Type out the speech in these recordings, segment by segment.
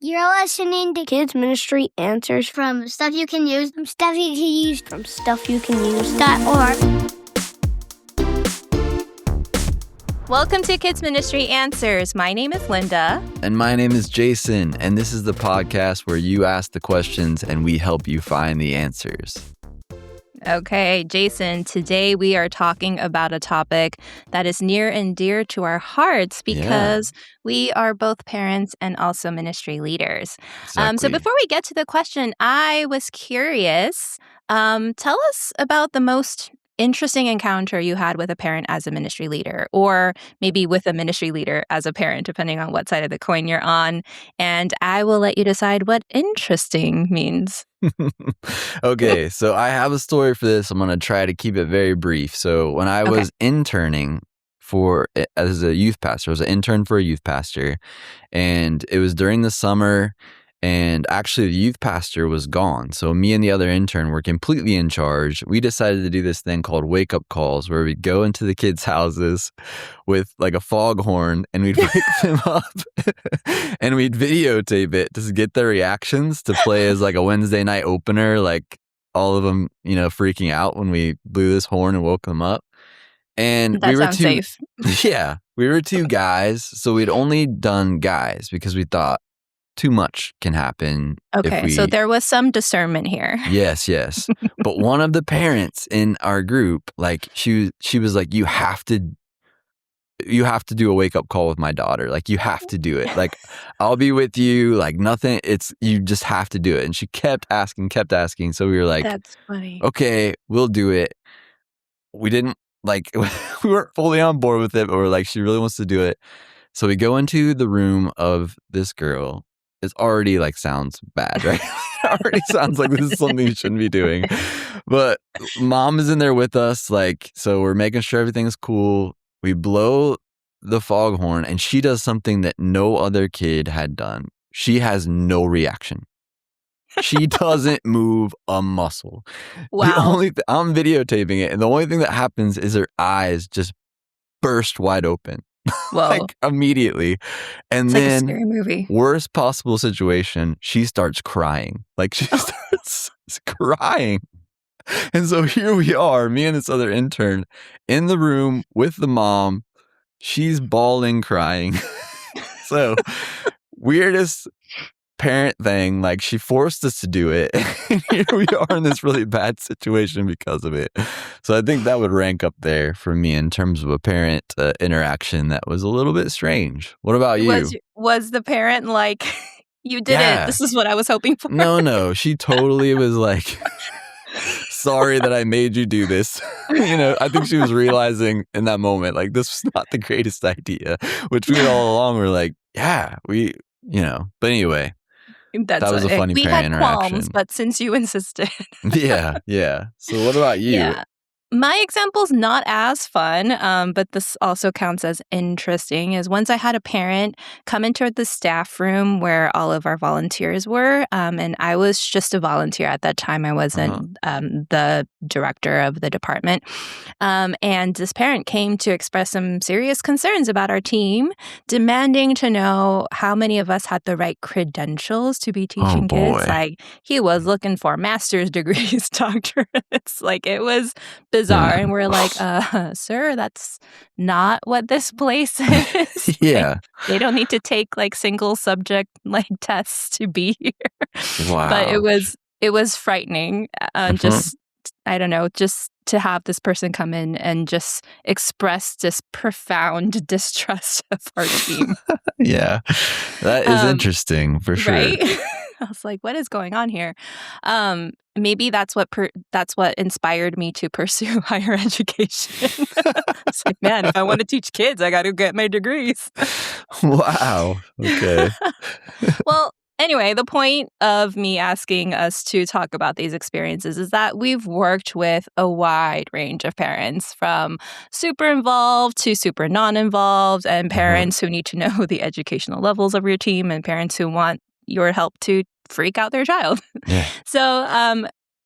You're listening to Kids Ministry Answers from Stuff You Can Use, from Stuff You Can Use, from StuffYouCanUse.org. Welcome to Kids Ministry Answers. My name is Linda. And my name is Jason. And this is the podcast where you ask the questions and we help you find the answers. Okay, Jason, today we are talking about a topic that is near and dear to our hearts because we are both parents and also ministry leaders. Exactly. So before we get to the question, I was curious. Tell us about the most interesting encounter you had with a parent as a ministry leader, or maybe with a ministry leader as a parent, depending on what side of the coin you're on. And I will let you decide what interesting means. Okay, so I have a story for this. I'm going to try to keep it very brief. So when I was interning as a youth pastor, I was an intern for a youth pastor, and it was during the summer, and actually the youth pastor was gone. So me and the other intern were completely in charge. We decided to do this thing called wake up calls, where we'd go into the kids' houses with like a foghorn and we'd wake them up and we'd videotape it to get their reactions to play as like a Wednesday night opener, like all of them, freaking out when we blew this horn and woke them up. And that sounds safe. Yeah, we were two guys. So we'd only done guys because we thought, too much can happen. Okay, so there was some discernment here. Yes. But one of the parents in our group, like she was like, you have to do a wake up call with my daughter. Like you have to do it. Like I'll be with you. Like nothing. You just have to do it. And she kept asking. So we were like, that's funny. Okay, we'll do it. We didn't we weren't fully on board with it, but we're like, she really wants to do it. So we go into the room of this girl. It already sounds bad, right? It already sounds like this is something you shouldn't be doing. But mom is in there with us, so we're making sure everything's cool. We blow the foghorn and she does something that no other kid had done. She has no reaction. She doesn't move a muscle. Wow. I'm videotaping it, and the only thing that happens is her eyes just burst wide open. Whoa. Immediately. And it's then, like a scary movie. Worst possible situation, she starts crying. She starts crying. And so here we are, me and this other intern in the room with the mom. She's bawling, crying. So weirdest parent thing, she forced us to do it. And here we are in this really bad situation because of it. So I think that would rank up there for me in terms of a parent interaction that was a little bit strange. What about you? Was the parent like, you did it, this is what I was hoping for? No, she totally was like, sorry that I made you do this. I think she was realizing in that moment, this was not the greatest idea, which we all along were like, yeah, but anyway. That was a funny parent interaction. We had qualms, but since you insisted. Yeah. So what about you? Yeah. My example's not as fun, but this also counts as interesting, is once I had a parent come into the staff room where all of our volunteers were, and I was just a volunteer at that time. I wasn't the director of the department. And this parent came to express some serious concerns about our team, demanding to know how many of us had the right credentials to be teaching kids. He was looking for master's degrees, doctorates. It was bizarre. And we're like, sir, that's not what this place is. Yeah. They don't need to take single subject tests to be here. Wow. But it was frightening. Just I don't know, just to have this person come in and just express this profound distrust of our team. Yeah. That is interesting for sure. Right? I was like, what is going on here? Maybe that's what inspired me to pursue higher education. It's like, man, if I want to teach kids, I got to get my degrees. Wow. Okay. Well, anyway, the point of me asking us to talk about these experiences is that we've worked with a wide range of parents, from super involved to super non-involved, and parents who need to know the educational levels of your team, and parents who want your help to freak out their child. Yeah. So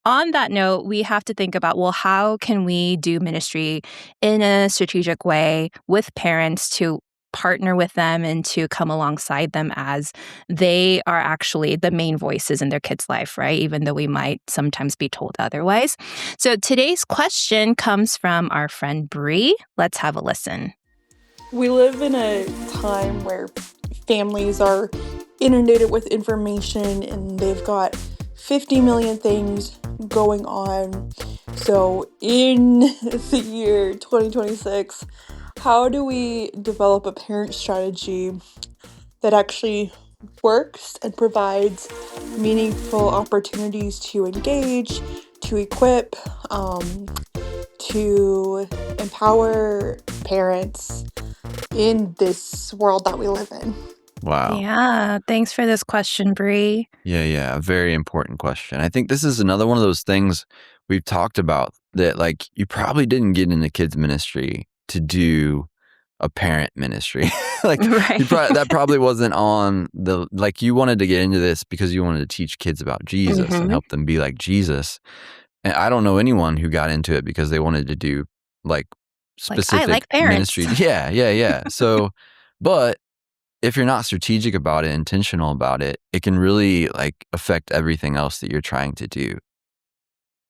on that note, we have to think about, well, how can we do ministry in a strategic way with parents to partner with them and to come alongside them as they are actually the main voices in their kids' life, right? Even though we might sometimes be told otherwise. So today's question comes from our friend Bri. Let's have a listen. We live in a time where families are inundated with information and they've got 50 million things going on. So in the year 2026, how do we develop a parent strategy that actually works and provides meaningful opportunities to engage, to equip, to empower parents in this world that we live in? Wow. Yeah, thanks for this question, Bri. Yeah. A very important question. I think this is another one of those things we've talked about that, like, you probably didn't get into kids ministry to do a parent ministry. Like, Right. that probably wasn't on the, like, you wanted to get into this because you wanted to teach kids about Jesus and help them be like Jesus. And I don't know anyone who got into it because they wanted to do like specific I like parents. ministry. Yeah. So, but if you're not strategic about it, intentional about it, it can really like affect everything else that you're trying to do.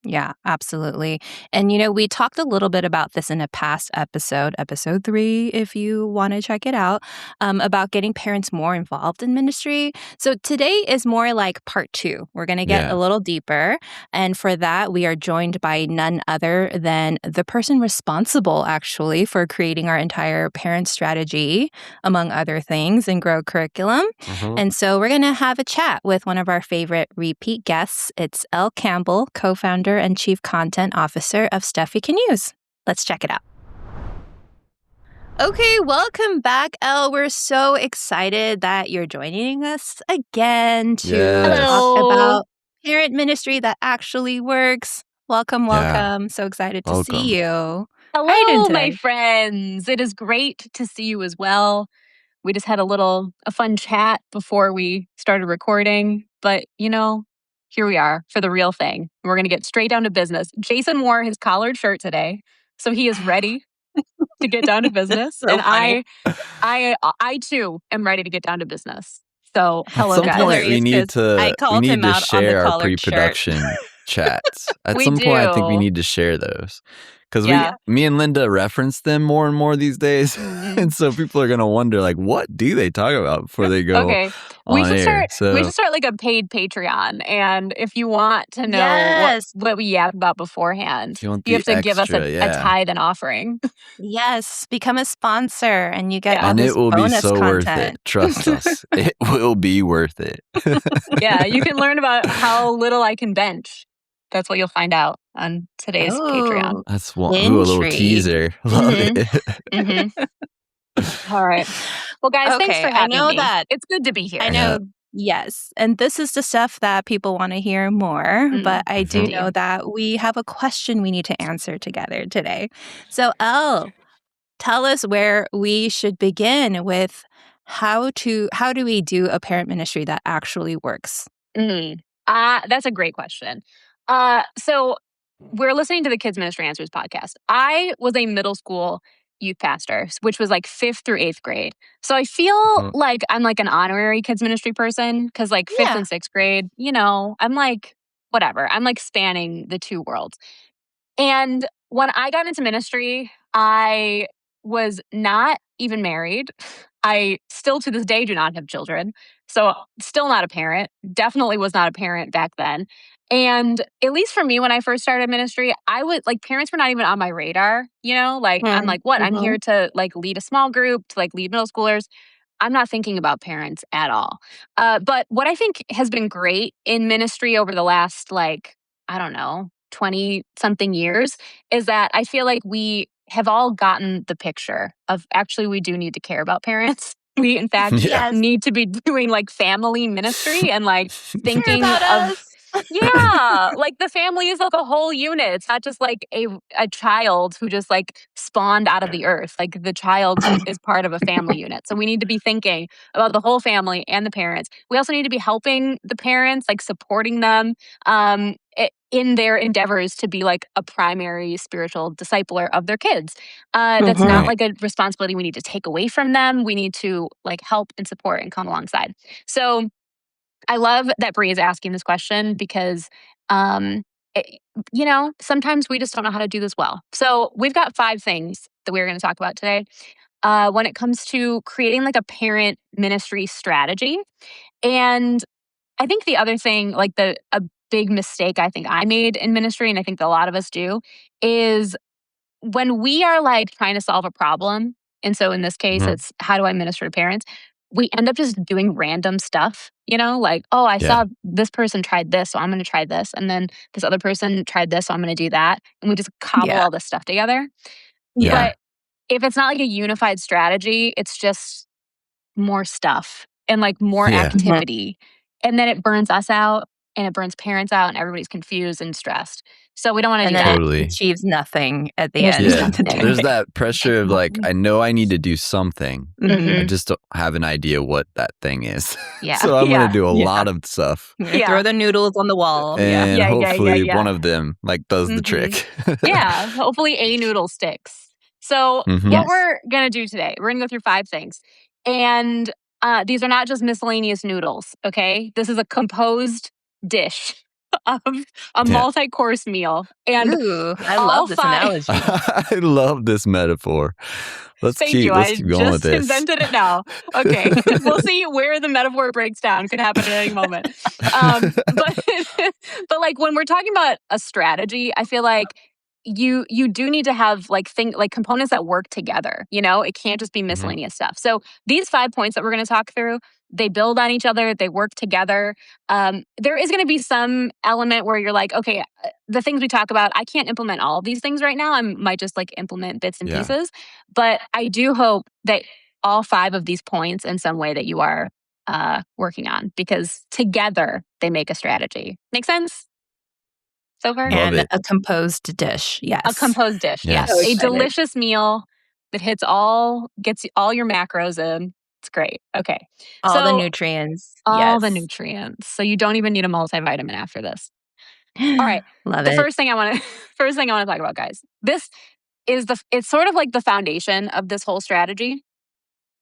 Yeah, absolutely. And, we talked a little bit about this in a past episode 3, if you want to check it out, about getting parents more involved in ministry. So today is more like part 2. We're going to get a little deeper. And for that, we are joined by none other than the person responsible, actually, for creating our entire parent strategy, among other things, and Grow curriculum. And so we're going to have a chat with one of our favorite repeat guests. It's Elle Campbell, co-founder and Chief Content Officer of Stuff You Can Use. Let's check it out. Okay, welcome back, Elle. We're so excited that you're joining us again to talk about parent ministry that actually works. Welcome. So excited to see you. Hello, my friends. It is great to see you as well. We just had a fun chat before we started recording, but here we are for the real thing. We're going to get straight down to business. Jason wore his collared shirt today, so he is ready to get down to business. So and funny. I too am ready to get down to business. So hello, At some guys. point, we need I called him out on the share our collared shirt. pre-production chats. At We some point, I think we do. need to share those because Yeah. me and Linda reference them more and more these days, and so people are gonna wonder, like, what do they talk about before they go Okay, on we should air? start. We should start like a paid Patreon, and if you want to know Yes. what we yap about beforehand, If you want you have the to give us extra, a yeah. tithe and offering. Become a sponsor and you get Yeah. all And this it will be bonus so worth content. it. Trust us, it will be worth it. Yeah, you can learn about how little I can bench. That's what you'll find out on today's Patreon. Oh, That's one. Ooh, a little intrigue. teaser. Love Mhm. it. All right. Well, guys, thanks Okay, for I having know me. that. It's good to be here. I know, yes. And this is the stuff that people want to hear more. But I do indeed. know that we have a question we need to answer together today. So, Elle, tell us where we should begin with how do we do a parent ministry that actually works? That's a great question. So we're listening to the Kids Ministry Answers podcast. I was a middle school youth pastor, which was like 5th through 8th grade. So I feel like I'm like an honorary kids ministry person because like 5th and 6th grade, I'm like, whatever. I'm like spanning the two worlds. And when I got into ministry, I was not even married. I still to this day do not have children. So still not a parent. Definitely was not a parent back then. And at least for me, when I first started ministry, I would like parents were not even on my radar, like I'm like, what? I'm here to like lead a small group, to like lead middle schoolers. I'm not thinking about parents at all. But what I think has been great in ministry over the last, like, I don't know, 20 something years is that I feel like we have all gotten the picture of actually we do need to care about parents. We, in fact, need to be doing like family ministry and like thinking about of us. yeah, like the family is like a whole unit. It's not just like a child who just like spawned out of the earth. Like the child is part of a family unit. So we need to be thinking about the whole family and the parents. We also need to be helping the parents, like supporting them. in their endeavors to be like a primary spiritual discipler of their kids. That's not Right. like a responsibility we need to take away from them. We need to like help and support and come alongside. So I love that Bri is asking this question because, um, it, sometimes we just don't know how to do this well. So we've got 5 things that we're going to talk about today when it comes to creating like a parent ministry strategy. And I think the other thing, like a big mistake I think I made in ministry, and I think that a lot of us do, is when we are like trying to solve a problem. And so in this case, Mhm. it's how do I minister to parents? We end up just doing random stuff, like, oh, I Yeah. saw this person tried this, so I'm going to try this. And then this other person tried this, so I'm going to do that. And we just cobble Yeah. all this stuff together. Yeah. But if it's not like a unified strategy, it's just more stuff and like more Yeah. activity. And then it burns us out and it burns parents out and everybody's confused and stressed. So we don't want to And do then that. Totally. it achieves nothing at the It end. achieves Yeah. nothing. There's that pressure of like, I know I need to do something. I Mhm. just don't have an idea what that thing is. Yeah. So I'm Yeah. going to do a Yeah. lot of stuff. Yeah. Throw the noodles on the wall. Yeah. And Yeah, hopefully yeah. one of them like does the Mhm. trick. Yeah. Hopefully a noodle sticks. So Mhm. what Yes. we're going to do today, we're going to go through 5 things. And these are not just miscellaneous noodles, okay? This is a composed dish of a Yeah. multi-course meal. And Ooh, I all love this 5 analogy. I love this metaphor. Let's Thank keep you. let's I keep going with just this. invented it now. Okay. We'll see where the metaphor breaks down. Could happen at any moment. But but like when we're talking about a strategy, I feel like you do need to have like components that work together. It can't just be Mhm. miscellaneous stuff. So these 5 points that we're going to talk through, they build on each other. They work together. There is going to be some element where you're like, okay, the things we talk about, I can't implement all of these things right now. I might just like implement bits and Yeah. pieces. But I do hope that all 5 of these points in some way that you are working on, because together they make a strategy. Make sense so far? Love And it. a composed dish. Yes. A composed dish, Yes. yes. So A excited. delicious meal that gets all your macros in. It's great. Okay. All the So nutrients. all the Yes. nutrients. So you don't even need a multivitamin after this. All right. Love The it. first thing I want to talk about, guys. This is it's sort of like the foundation of this whole strategy.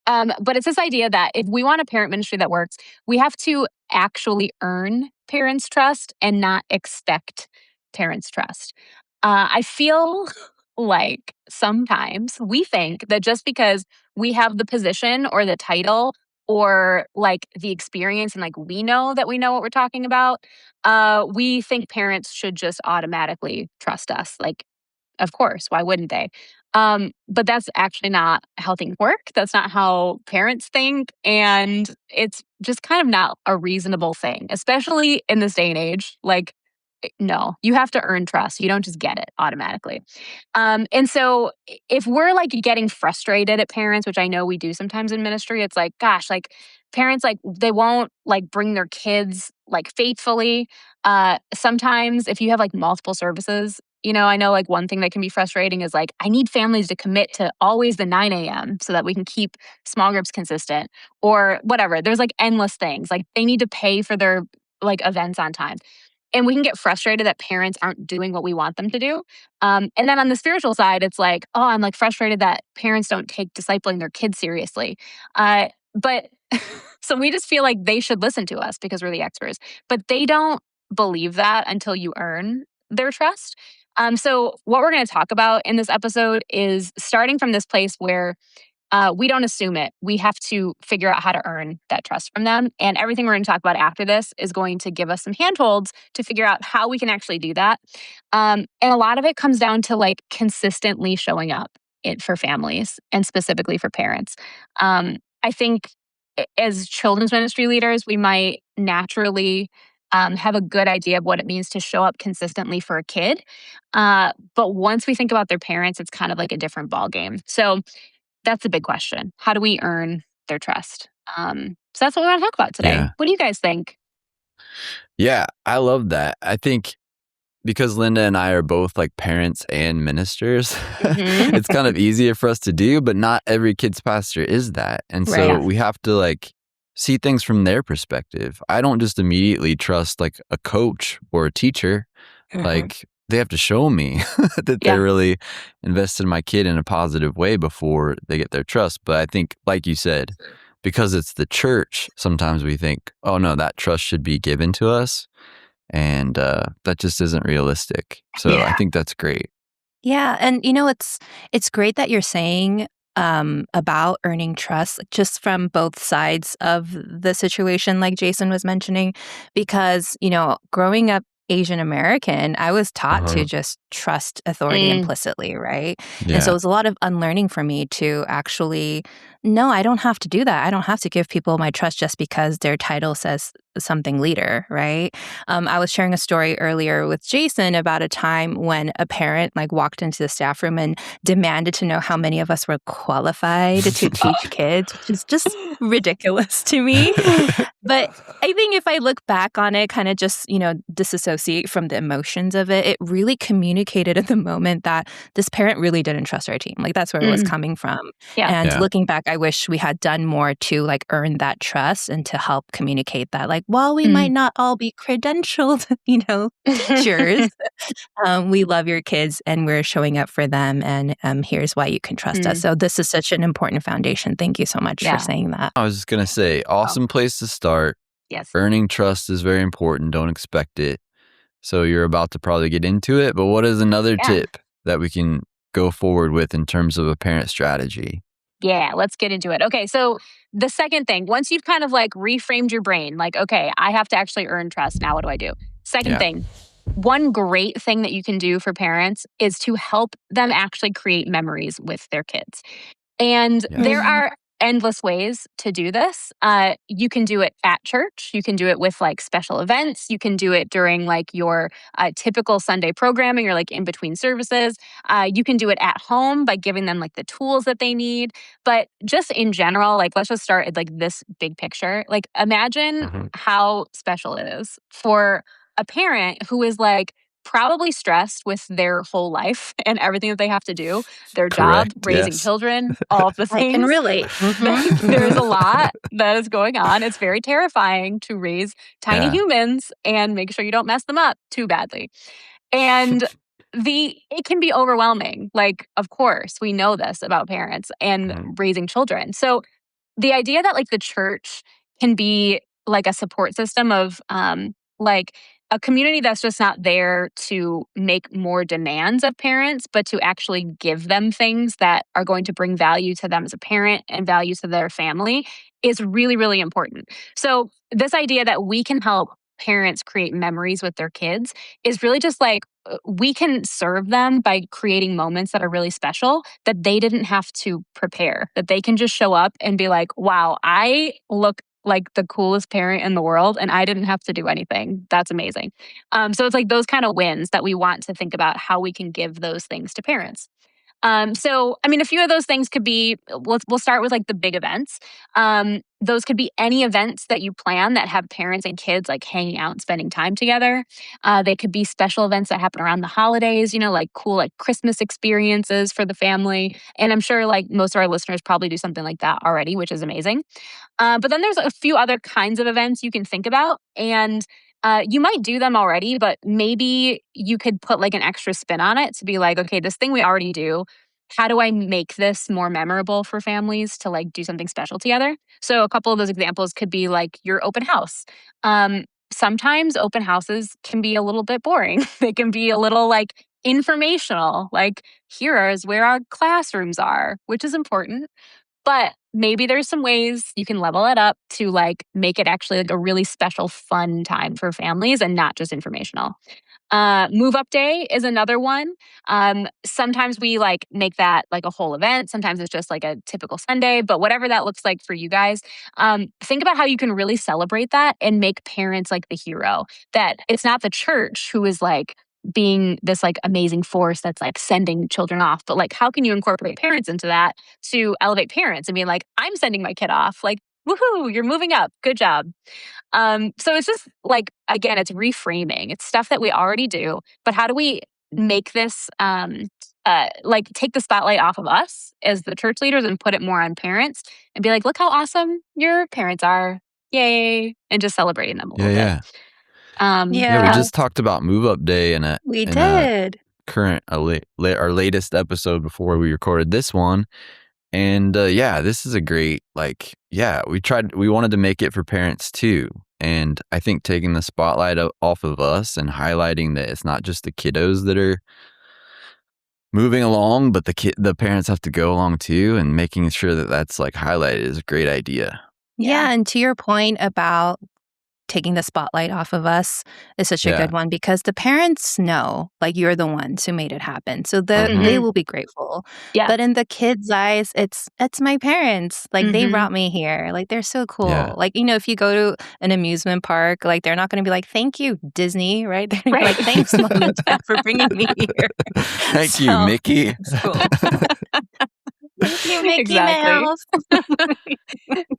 But it's this idea that if we want a parent ministry that works, we have to actually earn parents' trust and not expect parents' trust. I feel like sometimes we think that just because we have the position or the title or like the experience and like we know what we're talking about, we think parents should just automatically trust us. Like, of course, why wouldn't they? But that's actually not how things work. That's not how parents think. And it's just kind of not a reasonable thing, especially in this day and age. Like, no, you have to earn trust. You don't just get it automatically. And so if we're like getting frustrated at parents, which I know we do sometimes in ministry, it's like, gosh, like parents, like they won't like bring their kids like faithfully. Sometimes if you have like multiple services, I know like one thing that can be frustrating is like, I need families to commit to always the 9 a.m. so that we can keep small groups consistent or whatever. There's like endless things. Like they need to pay for their like events on time. And we can get frustrated that parents aren't doing what we want them to do. And then on the spiritual side, it's like, oh, I'm like frustrated that parents don't take discipling their kids seriously. But so we just feel like they should listen to us because we're the experts. But they don't believe that until you earn their trust. So what we're going to talk about in this episode is starting from this place where we don't assume it. We have to figure out how to earn that trust from them. And everything we're going to talk about after this is going to give us some handholds to figure out how we can actually do that. And a lot of it comes down to like consistently showing up for families and specifically for parents. I think as children's ministry leaders, we might naturally have a good idea of what it means to show up consistently for a kid. But once we think about their parents, it's kind of like a different ballgame. So that's a big question. How do we earn their trust? So that's what we're going to talk about today. Yeah. What do you guys think? Yeah, I love that. I think because Linda and I are both like parents and ministers, Mhm. it's kind of easier for us to do, but not every kid's pastor is that. And so Right. we have to like see things from their perspective. I don't just immediately trust like a coach or a teacher. Like, they have to show me that Yeah. they're really invested in my kid in a positive way before they get their trust. But I think, like you said, because it's the church, sometimes we think, oh no, that trust should be given to us. And that just isn't realistic. So I think that's great. Yeah, and it's great that you're saying about earning trust, just from both sides of the situation, like Jason was mentioning, because growing up Asian American, I was taught to just trust authority implicitly, right? And so it Yeah. was a lot of unlearning for me to actually, no, I don't have to do that. I don't have to give people my trust just because their title says something leader, right? I was sharing a story earlier with Jason about a time when a parent walked into the staff room and demanded to know how many of us were qualified to teach kids, which is just ridiculous to me. But I think if I look back on it, kind of just, disassociate from the emotions of it, it really communicated at the moment that this parent really didn't trust our team. That's where it was coming from. Yeah. And Yeah. looking back, I wish we had done more to earn that trust and to help communicate that, while we might not all be credentialed, teachers, we love your kids and we're showing up for them. And here's why you can trust us. So this is such an important foundation. Thank you so much for saying that. I was just going to say, awesome place to start. Yes. Earning trust is very important. Don't expect it. So you're about to probably get into it. But what is another tip that we can go forward with in terms of a parent strategy? Yeah, let's get into it. Okay, so the second thing, once you've kind of reframed your brain, okay, I have to actually earn trust. Now what do I do? Second thing, one great thing that you can do for parents is to help them actually create memories with their kids. And there are endless ways to do this. You can do it at church. You can do it with special events. You can do it during your typical Sunday programming or in between services. You can do it at home by giving them the tools that they need. But just in general, let's just start at this big picture. Imagine how special it is for a parent who is probably stressed with their whole life and everything that they have to do, their job, Correct. raising Yes. children, all of the I can things. relate. There's a lot that is going on. It's very terrifying to raise tiny humans and make sure you don't mess them up too badly. And it can be overwhelming. Of course, we know this about parents and raising children. So the idea that the church can be a support system of a community that's just not there to make more demands of parents, but to actually give them things that are going to bring value to them as a parent and value to their family is really, really important. So this idea that we can help parents create memories with their kids is really just we can serve them by creating moments that are really special that they didn't have to prepare, that they can just show up and be like, wow, I look like the coolest parent in the world and I didn't have to do anything. That's amazing. So it's those kind of wins that we want to think about how we can give those things to parents. So, I mean, a few of those things could be, we'll start with the big events. Those could be any events that you plan that have parents and kids hanging out and spending time together. They could be special events that happen around the holidays, cool Christmas experiences for the family. And I'm sure most of our listeners probably do something like that already, which is amazing. But then there's a few other kinds of events you can think about. And you might do them already, but maybe you could put an extra spin on it to be okay, this thing we already do, how do I make this more memorable for families to do something special together? So a couple of those examples could be your open house. Sometimes open houses can be a little bit boring. They can be a little informational, here is where our classrooms are, which is important. But maybe there's some ways you can level it up to make it actually a really special, fun time for families and not just informational. Move up day is another one. Sometimes we make that a whole event. Sometimes it's just a typical Sunday, but whatever that looks like for you guys, think about how you can really celebrate that and make parents the hero. That it's not the church who is being this amazing force that's sending children off, but how can you incorporate parents into that to elevate parents and be I'm sending my kid off, woohoo, you're moving up, good job. So it's just again, it's reframing. It's stuff that we already do, but how do we make this take the spotlight off of us as the church leaders and put it more on parents and be look how awesome your parents are, yay, and just celebrating them a little bit. Yeah, we just talked about Move Up Day in a current our latest episode before we recorded this one. And this is a great, we wanted to make it for parents too. And I think taking the spotlight off of us and highlighting that it's not just the kiddos that are moving along, but the parents have to go along too, and making sure that that's like highlighted is a great idea. Yeah, and to your point about taking the spotlight off of us is such a good one, because the parents know, like, you're the ones who made it happen. So they will be grateful. Yeah. But in the kids' eyes, it's my parents. Like, they brought me here. Like, they're so cool. Yeah. Like, if you go to an amusement park, like, they're not going to be like, thank you, Disney, right? They're going to be like, thanks, Mom and Dad, for bringing me here. Thank you, Mickey. It's cool. Thank you, Mickey Mouse.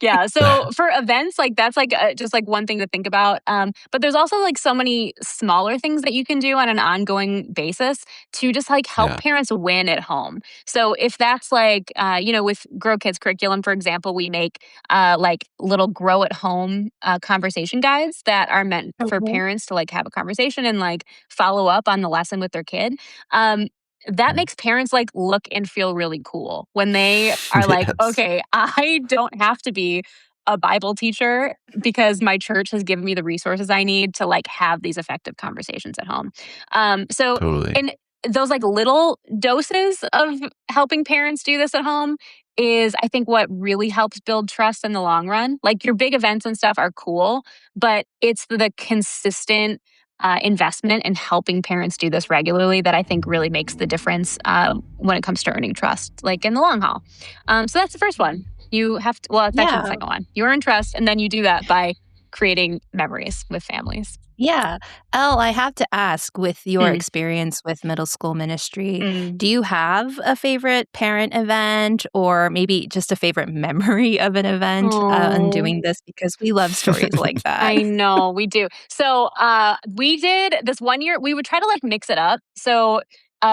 Yeah. So for events, like, that's like just like one thing to think about. But there's also like so many smaller things that you can do on an ongoing basis to just like help parents win at home. So if that's like, with Grow Kids curriculum, for example, we make like little grow at home conversation guides that are meant for parents to like have a conversation and like follow up on the lesson with their kid. That makes parents like look and feel really cool when they are like, okay, I don't have to be a Bible teacher because my church has given me the resources I need to like have these effective conversations at home. And those like little doses of helping parents do this at home is, I think, what really helps build trust in the long run. Like, your big events and stuff are cool, but it's the consistent investment in helping parents do this regularly that I think really makes the difference when it comes to earning trust, like in the long haul. So that's the first one. You have to, that's actually the second one. You earn trust, and then you do that by creating memories with families. Yeah. Elle, I have to ask, with your experience with middle school ministry, do you have a favorite parent event, or maybe just a favorite memory of an event in doing this? Because we love stories like that. I know, we do. So we did this one year, we would try to like mix it up. So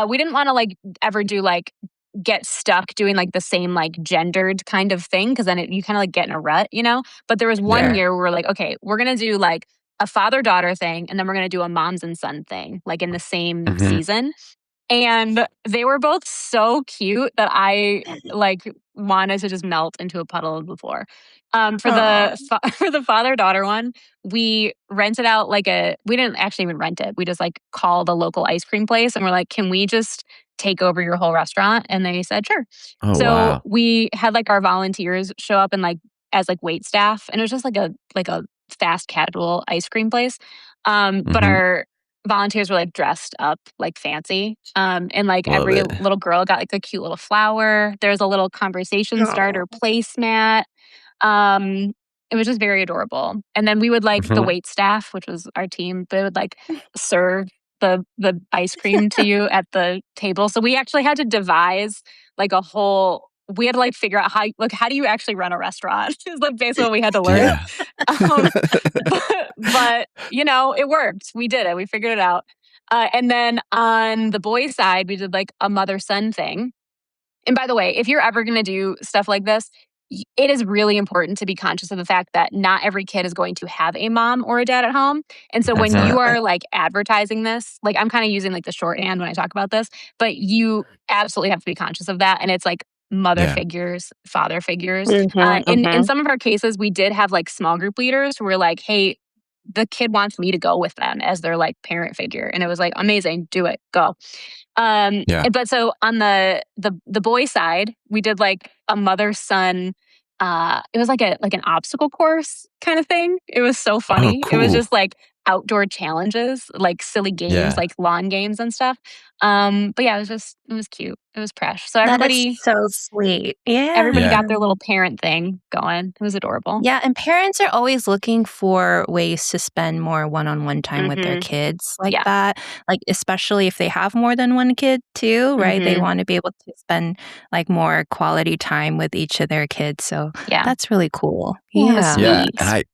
we didn't want to like ever do like get stuck doing like the same like gendered kind of thing, because then you kind of like get in a rut, But there was one year where we're like, okay, we're going to do like a father-daughter thing, and then we're going to do a moms and son thing, like in the same season. And they were both so cute that I like wanted to just melt into a puddle of the floor. For the father-daughter one, we rented out we didn't actually even rent it. We just like called a local ice cream place, and we're like, can we just take over your whole restaurant? And they said, sure. So we had like our volunteers show up and like as like wait staff, and it was just like a fast casual ice cream place. But our volunteers were like dressed up like fancy. And like every little girl got like a cute little flower. There's a little conversation starter placemat. It was just very adorable. And then we would like the wait staff, which was our team, they would like serve the ice cream to you at the table. So we actually had to devise like we had to like figure out how do you actually run a restaurant? Is like basically what we had to learn. Yeah. But it worked. We did it. We figured it out. And then on the boys' side, we did like a mother-son thing. And by the way, if you're ever going to do stuff like this, it is really important to be conscious of the fact that not every kid is going to have a mom or a dad at home. And so when you are like advertising this, like I'm kind of using like the shorthand when I talk about this, but you absolutely have to be conscious of that. And it's like mother figures, father figures. In some of our cases, we did have like small group leaders who were like, hey, the kid wants me to go with them as their like parent figure. And it was like, amazing, do it, go. But so on the boy side, we did like a mother-son, it was like an obstacle course kind of thing. It was so funny. Oh, cool. It was just like outdoor challenges, like silly games, like lawn games and stuff. But yeah, it was cute. It was fresh. So everybody, that is so sweet. Yeah. Everybody got their little parent thing going. It was adorable. Yeah. And parents are always looking for ways to spend more one-on-one time with their kids like that. Like, especially if they have more than one kid too, right? They want to be able to spend like more quality time with each of their kids. So that's really cool. Yeah. Yeah. And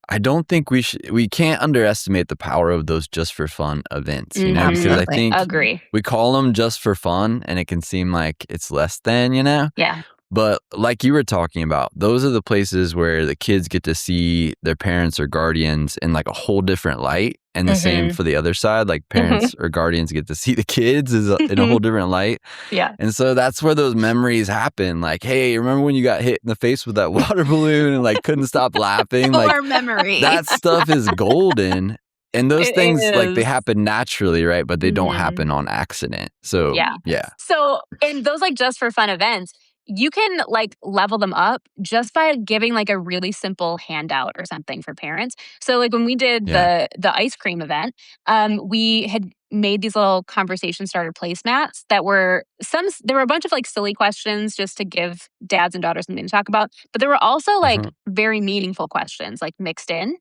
I don't think we can't underestimate the power of those just for fun events, because I think agree. we call them just for fun and it can seem like it's less than, Yeah. But like you were talking about, those are the places where the kids get to see their parents or guardians in like a whole different light. And the same for the other side, like parents or guardians get to see the kids in a whole different light. Yeah. And so that's where those memories happen. Like, hey, remember when you got hit in the face with that water balloon and like couldn't stop laughing? Like Core memory. that stuff is golden. And those It things, like they is. happen naturally, right? But they don't Mhm. happen on accident. So Yeah. So in those like just for fun events, you can like level them up just by giving like a really simple handout or something for parents. So like when we did Yeah. the ice cream event, we had made these little conversation starter placemats that were there were a bunch of like silly questions just to give dads and daughters something to talk about, but there were also like very meaningful questions like mixed in.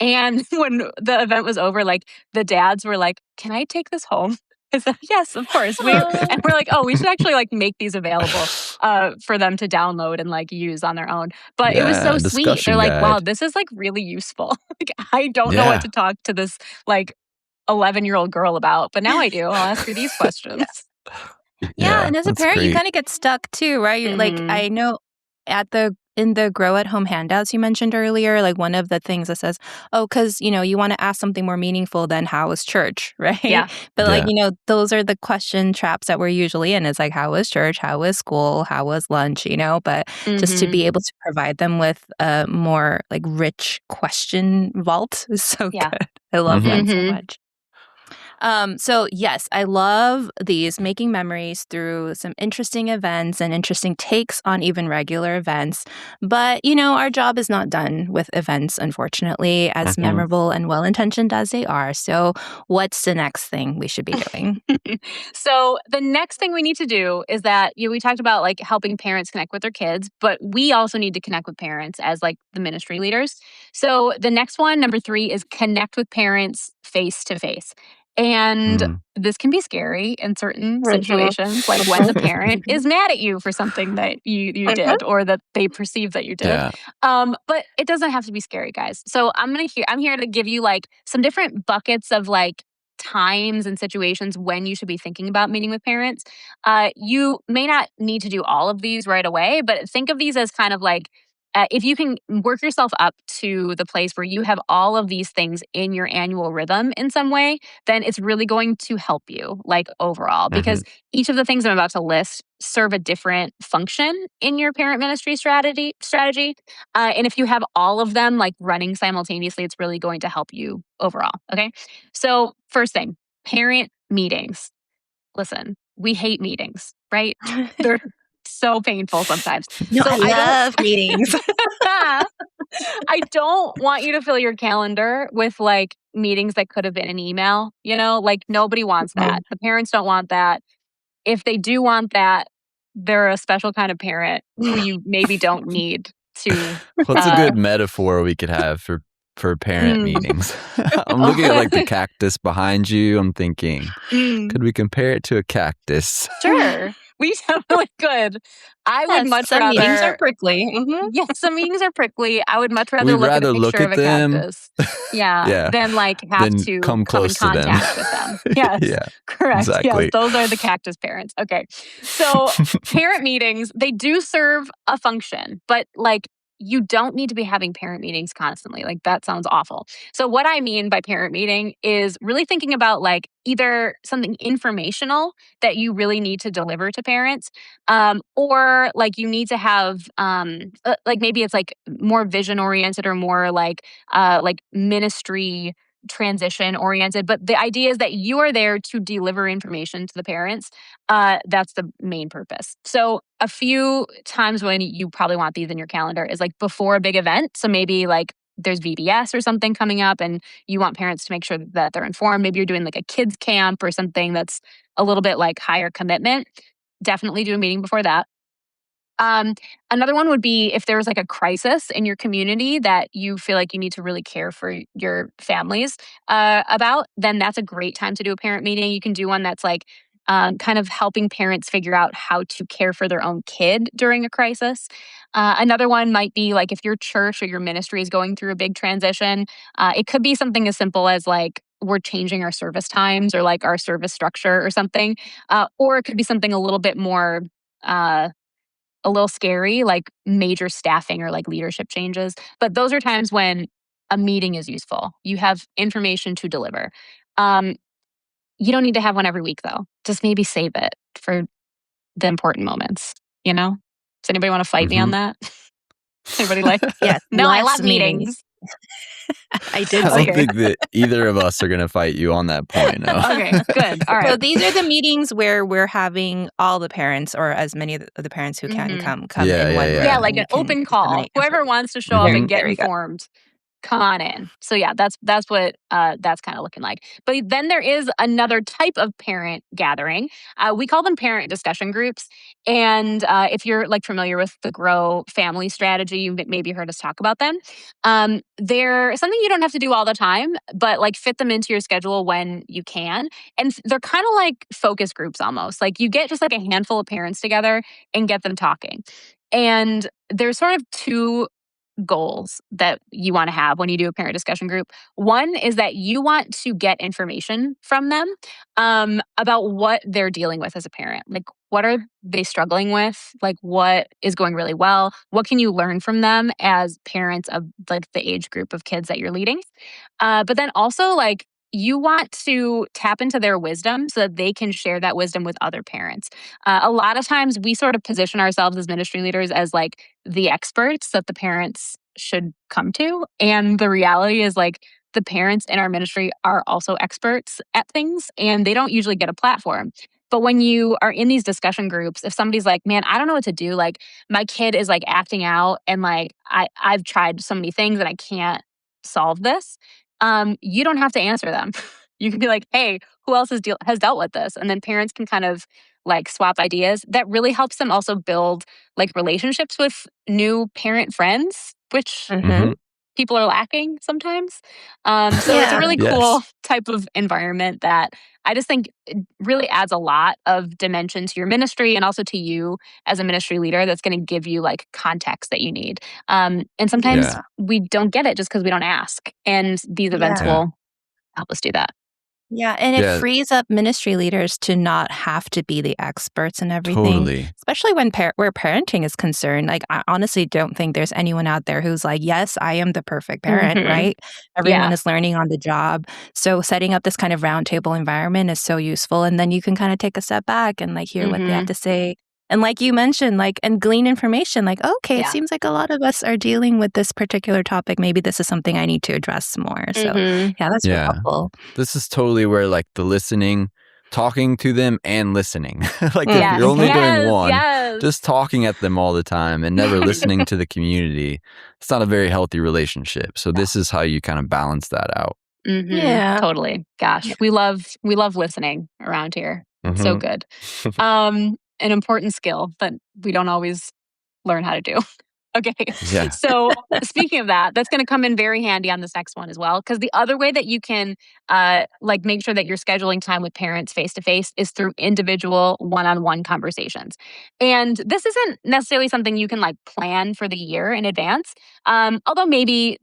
And when the event was over, like the dads were like, "Can I take this home?" I said, "Yes, of course." And we're like, "Oh, we should actually like make these available for them to download and like use on their own." But it was so Yeah, sweet. discussion They're like, "Wow, guide. this is like really useful." Like I don't know what Yeah. to talk to this like 11-year-old girl about, but now I do. I'll ask her these questions. Yeah, and as a That's parent, you great. kind of get stuck too, right? Like Mhm. I know in the grow at home handouts you mentioned earlier, like one of the things that says, "Oh, because you want to ask something more meaningful than how was church," right? Yeah. But like Yeah. those are the question traps that we're usually in. It's like, how was church? How was school? How was lunch? But just to Mhm. be able to provide them with a more like rich question vault is so Yeah. good. I love that so Mhm. much. So yes, I love these making memories through some interesting events and interesting takes on even regular events. But our job is not done with events, unfortunately, as Mhm. memorable and well intentioned as they are. So, what's the next thing we should be doing? So the next thing we need to do is that we talked about like helping parents connect with their kids, but we also need to connect with parents as like the ministry leaders. So the next one, number 3, is connect with parents face to face. And Mm. this can be scary in certain situations, like when the parent is mad at you for something that you did or that they perceive that you did. Yeah. But it doesn't have to be scary, guys. So I'm here to give you like some different buckets of like times and situations when you should be thinking about meeting with parents. You may not need to do all of these right away, but think of these as kind of like if you can work yourself up to the place where you have all of these things in your annual rhythm in some way, then it's really going to help you, like overall, because Mhm. each of the things I'm about to list serve a different function in your parent ministry strategy. And if you have all of them like running simultaneously, it's really going to help you overall. Okay. So, first thing, parent meetings. Listen, we hate meetings, right? They're so painful sometimes. No, So I love meetings. I don't want you to fill your calendar with like meetings that could have been an email, like nobody wants that. The parents don't want that. If they do want that, they're a special kind of parent who you maybe don't need to What's a uh good metaphor we could have for parent mm, meetings? I'm looking at like the cactus behind you. I'm thinking, mm. could we compare it to a cactus? Sure. We definitely could. I would Yes, much some meetings are rather prickly. yes, some meetings are prickly. I would much rather We'd look at a rather look picture at of a them, cactus. Yeah, yeah, than like have than to come come in close to them. contact with them. Yes, Yeah, correct. Yes, exactly. those are the cactus parents. Okay. So, parent meetings, they do serve a function, but like you don't need to be having parent meetings constantly. Like that sounds awful. So what I mean by parent meeting is really thinking about like either something informational that you really need to deliver to parents, or like you need to have like maybe it's like more vision oriented or more like ministry transition oriented, but the idea is that you are there to deliver information to the parents. That's the main purpose. So a few times when you probably want these in your calendar is like before a big event, so maybe like there's VBS or something coming up and you want parents to make sure that they're informed. Maybe you're doing like a kids camp or something that's a little bit like higher commitment. Definitely do a meeting before that. Um, Another one would be if there was like a crisis in your community that you feel like you need to really care for your families about, then that's a great time to do a parent meeting. You can do one that's like kind of helping parents figure out how to care for their own kid during a crisis. Another one might be like if your church or your ministry is going through a big transition, it could be something as simple as like, we're changing our service times or like our service structure or something. Or it could be something a little bit more a little scary, like major staffing or like leadership changes. But those are times when a meeting is useful. You have information to deliver. You don't need to have one every week, though. Just maybe save it for the important moments, you know? Does anybody want to fight me on that? Anybody like, Yes, no, I less love meetings. I did I don't see think that either of us are going to fight you on that point. No. Okay, good. All So right. these are the meetings where we're having all the parents or as many of the parents who can come Yeah, in one yeah, room. Yeah, yeah. like and an we can open call. disseminate Whoever information. wants to show up and get There we go. informed, come on in. So yeah, that's what that's kind of looking like. But then there is another type of parent gathering. We call them parent discussion groups. And if you're like familiar with the Grow family strategy, you've maybe heard us talk about them. They're something you don't have to do all the time, but like fit them into your schedule when you can. And they're kind of like focus groups almost. Like you get just like a handful of parents together and get them talking. And there's sort of two goals that you want to have when you do a parent discussion group. One is that you want to get information from them about what they're dealing with as a parent. Like, what are they struggling with? Like, what is going really well? What can you learn from them as parents of like the age group of kids that you're leading? But then also, like, you want to tap into their wisdom so that they can share that wisdom with other parents. A lot of times we sort of position ourselves as ministry leaders as like the experts that the parents should come to. And the reality is like the parents in our ministry are also experts at things and they don't usually get a platform. But when you are in these discussion groups, if somebody's like, man, I don't know what to do, like my kid is like acting out and like I've tried so many things and I can't solve this, you don't have to answer them. You can be like, hey, who else has dealt with this? And then parents can kind of like swap ideas. That really helps them also build like relationships with new parent friends, which people are lacking sometimes. So it's a really Yes. cool type of environment that I just think it really adds a lot of dimension to your ministry and also to you as a ministry leader that's going to give you like context that you need. And sometimes we don't get it just because we don't ask. And these events will help us do that. Yeah, and it frees up ministry leaders to not have to be the experts in everything. Totally. Especially when where parenting is concerned. Like, I honestly don't think there's anyone out there who's like, yes, I am the perfect parent, right? Everyone is learning on the job. So setting up this kind of roundtable environment is so useful. And then you can kind of take a step back and like hear what they have to say. And like you mentioned, like, and glean information like, okay, it seems like a lot of us are dealing with this particular topic. Maybe this is something I need to address more. So that's really helpful. This is totally where like the listening, talking to them and listening. Like if you're only doing one, just talking at them all the time and never listening to the community, it's not a very healthy relationship. So this is how you kind of balance that out. Yeah, totally. Gosh, we love listening around here. It's so good. An important skill that we don't always learn how to do. Okay. Yeah. So speaking of that, that's going to come in very handy on this next one as well. Because the other way that you can like make sure that you're scheduling time with parents face to face is through individual one-on-one conversations. And this isn't necessarily something you can like plan for the year in advance. Although maybe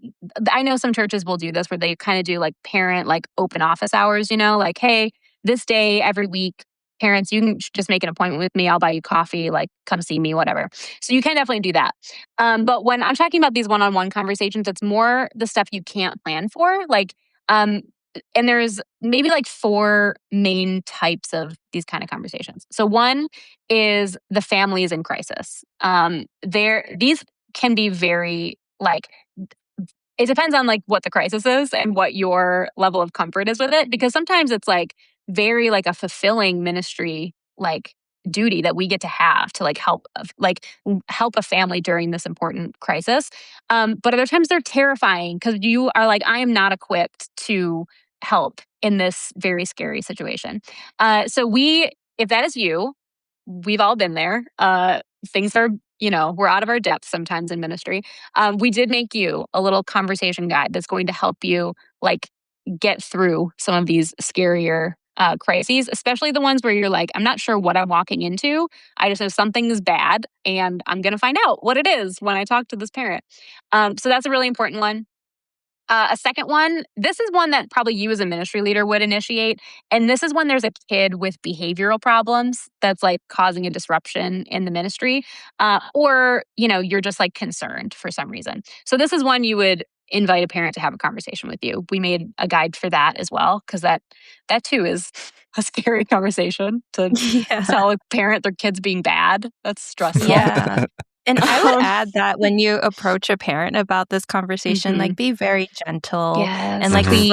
I know some churches will do this where they kind of do like parent like open office hours, you know, like, hey, this day every week, parents, you can just make an appointment with me. I'll buy you coffee, like come see me, whatever. So you can definitely do that. But when I'm talking about these one-on-one conversations, it's more the stuff you can't plan for. Like, and there's maybe like 4 main types of these kind of conversations. So one is the family is in crisis. These can be very like, it depends on like what the crisis is and what your level of comfort is with it. Because sometimes it's like very like a fulfilling ministry like duty that we get to have to like help a family during this important crisis. But other times they're terrifying because you are like, I am not equipped to help in this very scary situation. So if that is you, we've all been there. Things are, we're out of our depth sometimes in ministry. We did make you a little conversation guide that's going to help you like get through some of these scarier crises, especially the ones where you're like, I'm not sure what I'm walking into. I just know something is bad and I'm going to find out what it is when I talk to this parent. So that's a really important one. A second one, this is one that probably you as a ministry leader would initiate. And this is when there's a kid with behavioral problems that's like causing a disruption in the ministry. Or, you're just like concerned for some reason. So this is one you would invite a parent to have a conversation with you. We made a guide for that as well, because that too is a scary conversation to tell a parent their kid's being bad. That's stressful. Yeah. And I would add that when you approach a parent about this conversation, like be very gentle Yes, and like please.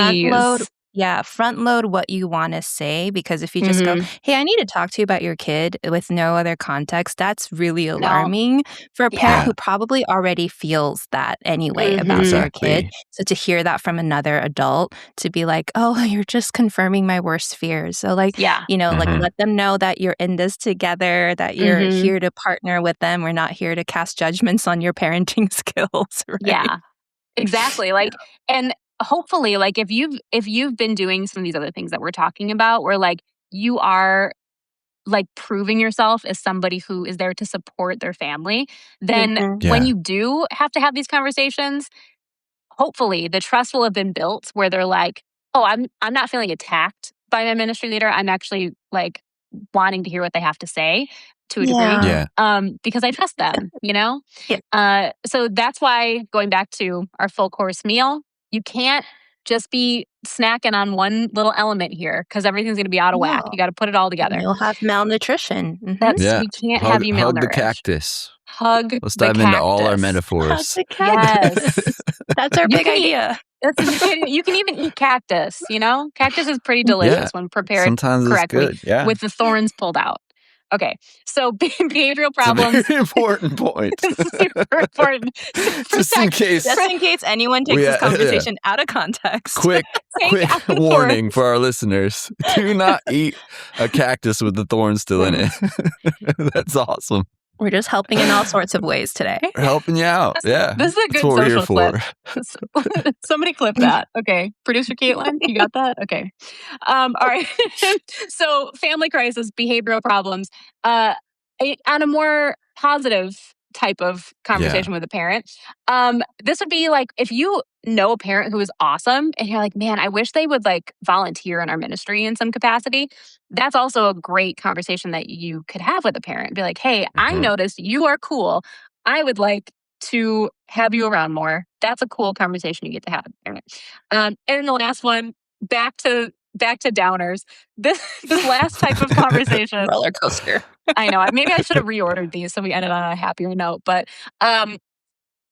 front load what you want to say, because if you just go, hey, I need to talk to you about your kid with no other context, that's really alarming for a parent who probably already feels that anyway about their kid. So to hear that from another adult, to be like, oh, you're just confirming my worst fears. So like, like let them know that you're in this together, that you're here to partner with them. We're not here to cast judgments on your parenting skills, right? Yeah, exactly. Like, and hopefully, like if you've been doing some of these other things that we're talking about, where like you are like proving yourself as somebody who is there to support their family, then when you do have to have these conversations, hopefully the trust will have been built where they're like, oh, I'm not feeling attacked by my ministry leader. I'm actually like wanting to hear what they have to say to a degree, because I trust them, So that's why, going back to our full course meal, you can't just be snacking on one little element here, because everything's going to be out of whack. You got to put it all together. You'll have malnutrition. We can't have you malnourished. Hug the cactus. Let's dive into all our metaphors. Yes. That's our big idea. You can even eat cactus, Cactus is pretty delicious when prepared Sometimes correctly it's good, with the thorns pulled out. Okay, so behavioral problems. It's a very important point. Super important. Just in case anyone takes this conversation out of context. Quick warning for our listeners. Do not eat a cactus with the thorns still in it. That's awesome. We're just helping in all sorts of ways today. We're helping you out. Yeah. This is a good social clip. Somebody clip that. Okay. Producer Caitlin, you got that? Okay. All right. So family crisis, behavioral problems. On a more positive type of conversation with a parent, this would be like if you know a parent who is awesome and you're like, man, I wish they would like volunteer in our ministry in some capacity. That's also a great conversation that you could have with a parent. Be like, hey, I noticed you are cool. I would like to have you around more. That's a cool conversation you get to have with a parent. And then the last one, back to downers. This last type of conversation. Roller coaster. I know. Maybe I should have reordered these so we ended on a happier note. But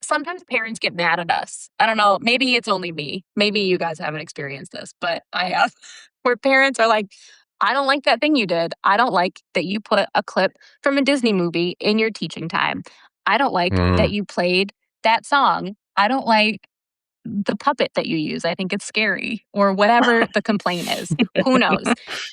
sometimes parents get mad at us. I don't know. Maybe it's only me. Maybe you guys haven't experienced this, but I have. Where parents are like, I don't like that thing you did. I don't like that you put a clip from a Disney movie in your teaching time. I don't like that you played that song. I don't like the puppet that you use. I think it's scary, or whatever the complaint is. Who knows?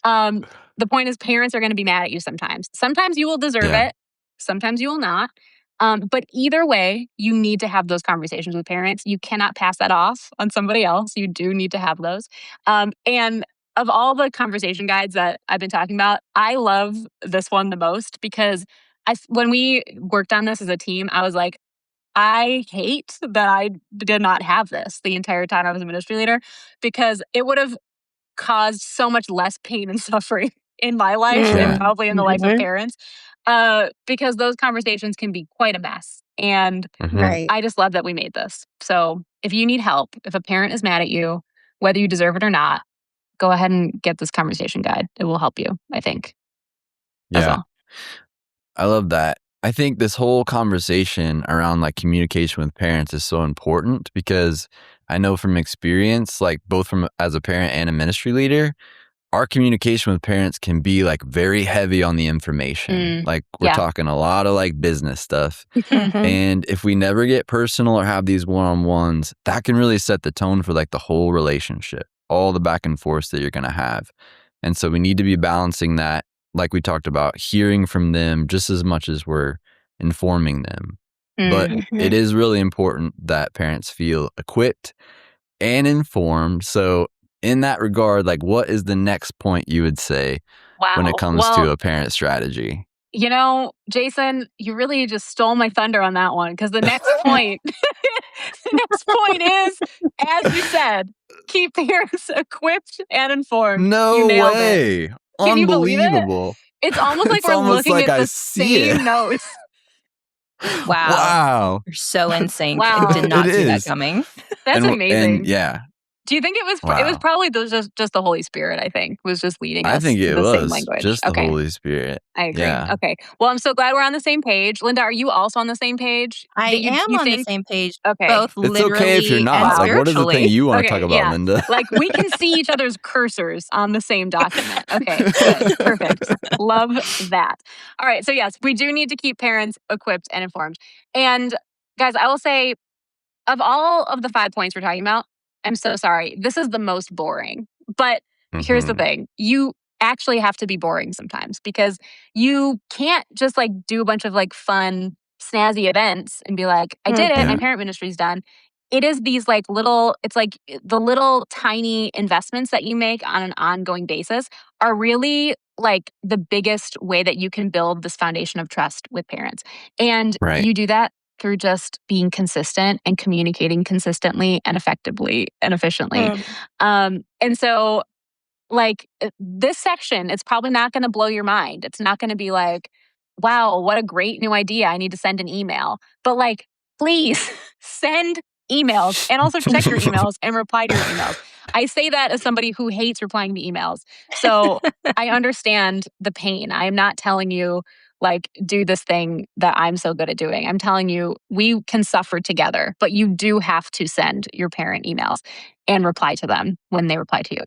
The point is, parents are going to be mad at you sometimes. Sometimes you will deserve it. Sometimes you will not. But either way, you need to have those conversations with parents. You cannot pass that off on somebody else. You do need to have those. And of all the conversation guides that I've been talking about, I love this one the most, because when we worked on this as a team, I was like, I hate that I did not have this the entire time I was a ministry leader, because it would have caused so much less pain and suffering in my life and probably in the life of parents, because those conversations can be quite a mess. And I just love that we made this. So if you need help, if a parent is mad at you, whether you deserve it or not, go ahead and get this conversation guide. It will help you, I think. Yeah. I love that. I think this whole conversation around like communication with parents is so important, because I know from experience, like both from as a parent and a ministry leader, our communication with parents can be like very heavy on the information. Like we're talking a lot of like business stuff. And if we never get personal or have these one-on-ones, that can really set the tone for like the whole relationship, all the back and forth that you're going to have. And so we need to be balancing that, like we talked about, hearing from them just as much as we're informing them. But it is really important that parents feel equipped and informed. So in that regard, like what is the next point you would say when it comes to a parent strategy? You know, Jason, you really just stole my thunder on that one because the next point, the next point is, as you said, keep parents equipped and informed. You No nailed it. way. Can you believe it? Unbelievable. It's almost like It's we're almost looking like at I the see it. same notes. Wow. Wow. You're so in sync. Wow. I did not It see that is. coming. That's And amazing. yeah. Do you think it was Wow. probably just the Holy Spirit, I think, was just leading I us think to it the same was language. just the Okay. Holy Spirit. I agree. Yeah. Okay. Well, I'm so glad we're on the same page. Linda, are you also on the same page? I That you am on the think? same page, Okay. both It's okay if you're literally and not. Like, what is the thing spiritually. you want to talk Okay, about, yeah. Linda? Like we can see each other's cursors on the same document. Okay, good. Perfect. Love that. All right. So yes, we do need to keep parents equipped and informed. And guys, I will say, of all of the 5 points we're talking about, I'm so sorry. This is the most boring. But here's the Mhm. thing. You actually have to be boring sometimes because you can't just like do a bunch of like fun, snazzy events and be like, I did it. Yeah. My parent ministry's done. It is these like little, it's like the little tiny investments that you make on an ongoing basis are really like the biggest way that you can build this foundation of trust with parents. And Right. you do that through just being consistent and communicating consistently and effectively and efficiently. And so, like, this section, it's probably not going to blow your mind. It's not going to be like, wow, what a great new idea. I need to send an email. But, like, please send emails and also check your emails and reply to your emails. I say that as somebody who hates replying to emails. So I understand the pain. I am not telling you, like, do this thing that I'm so good at doing. I'm telling you, we can suffer together, but you do have to send your parent emails and reply to them when they reply to you.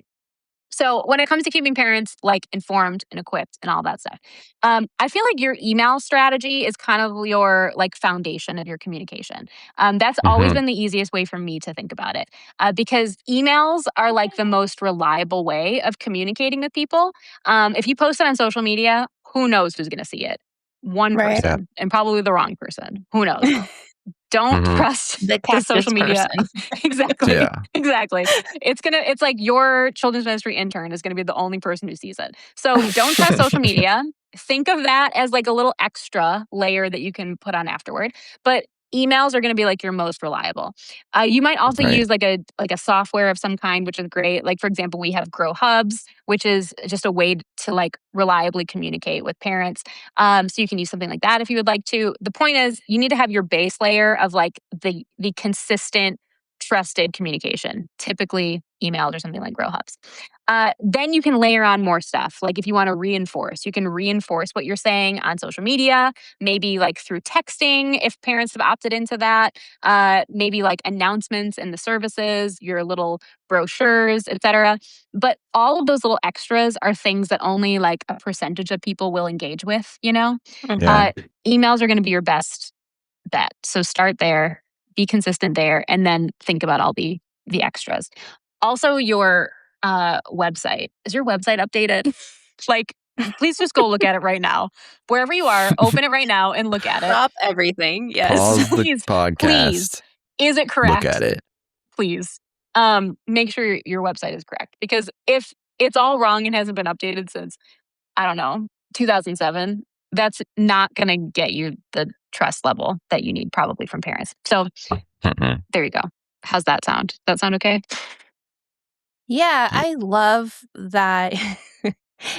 So when it comes to keeping parents like informed and equipped and all that stuff, I feel like your email strategy is kind of your like foundation of your communication. That's always Mhm. been the easiest way for me to think about it because emails are like the most reliable way of communicating with people. If you post it on social media, who knows who's going to see it? One Right. Yeah. person and probably the wrong person. Who knows? Don't Mhm. trust The the social cactus media. person. Exactly. Yeah. Exactly. It's like your children's ministry intern is going to be the only person who sees it. So don't trust social media. Think of that as like a little extra layer that you can put on afterward. But emails are going to be like your most reliable. You might also Right. use like a software of some kind, which is great. Like for example, we have Grow Hubs, which is just a way to like reliably communicate with parents. So you can use something like that if you would like to. The point is, you need to have your base layer of like the consistent, trusted communication, typically emailed or something like Grow Hubs. Then you can layer on more stuff. Like if you want to reinforce, you can reinforce what you're saying on social media, maybe like through texting if parents have opted into that, maybe like announcements in the services, your little brochures, etc. But all of those little extras are things that only like a percentage of people will engage with, you know? Yeah. Emails are going to be your best bet. So start there, be consistent there, and then think about all the extras. Also, your website. Is your website updated? Like, please just go look at it right now. Wherever you are, open it right now and look at it. Stop everything. Yes. Pause the Please, podcast. please. Is it correct? Look at it. Please. Make sure your website is correct. Because if it's all wrong and hasn't been updated since, I don't know, 2007, that's not going to get you the trust level that you need probably from parents. So Mhm. there you go. How's that sound? That sound okay? Yeah, I love that.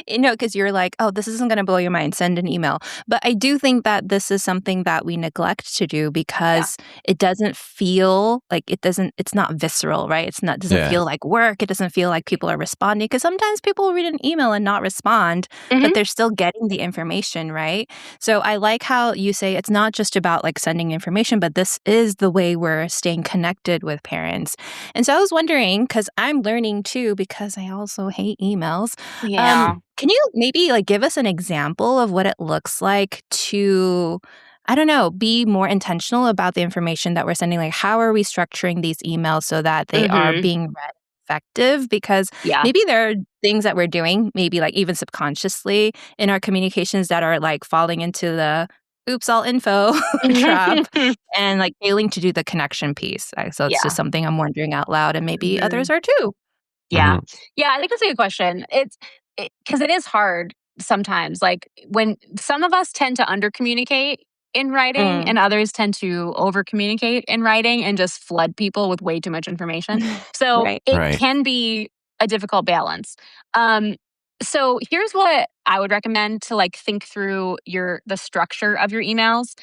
Because you're like, oh, this isn't going to blow your mind. Send an email. But I do think that this is something that we neglect to do because it doesn't feel like it's not visceral, right? Doesn't Yeah. feel like work. It doesn't feel like people are responding because sometimes people will read an email and not respond, but they're still getting the information, right? So I like how you say it's not just about like sending information, but this is the way we're staying connected with parents. And so I was wondering, because I'm learning too, because I also hate emails. Yeah. Can you maybe like give us an example of what it looks like to, I don't know, be more intentional about the information that we're sending? Like, how are we structuring these emails so that they are being read effective? Because Yeah. maybe there are things that we're doing, maybe like even subconsciously in our communications that are like falling into the oops, all info trap and like failing to do the connection piece. So it's just something I'm wondering out loud, and maybe others are too. Yeah. Mhm. Yeah, I think that's a good question. It's because it is hard sometimes. Like when some of us tend to under communicate in writing and others tend to over communicate in writing and just flood people with way too much information. So Right. it Right. can be a difficult balance. So here's what I would recommend to like think through the structure of your emails.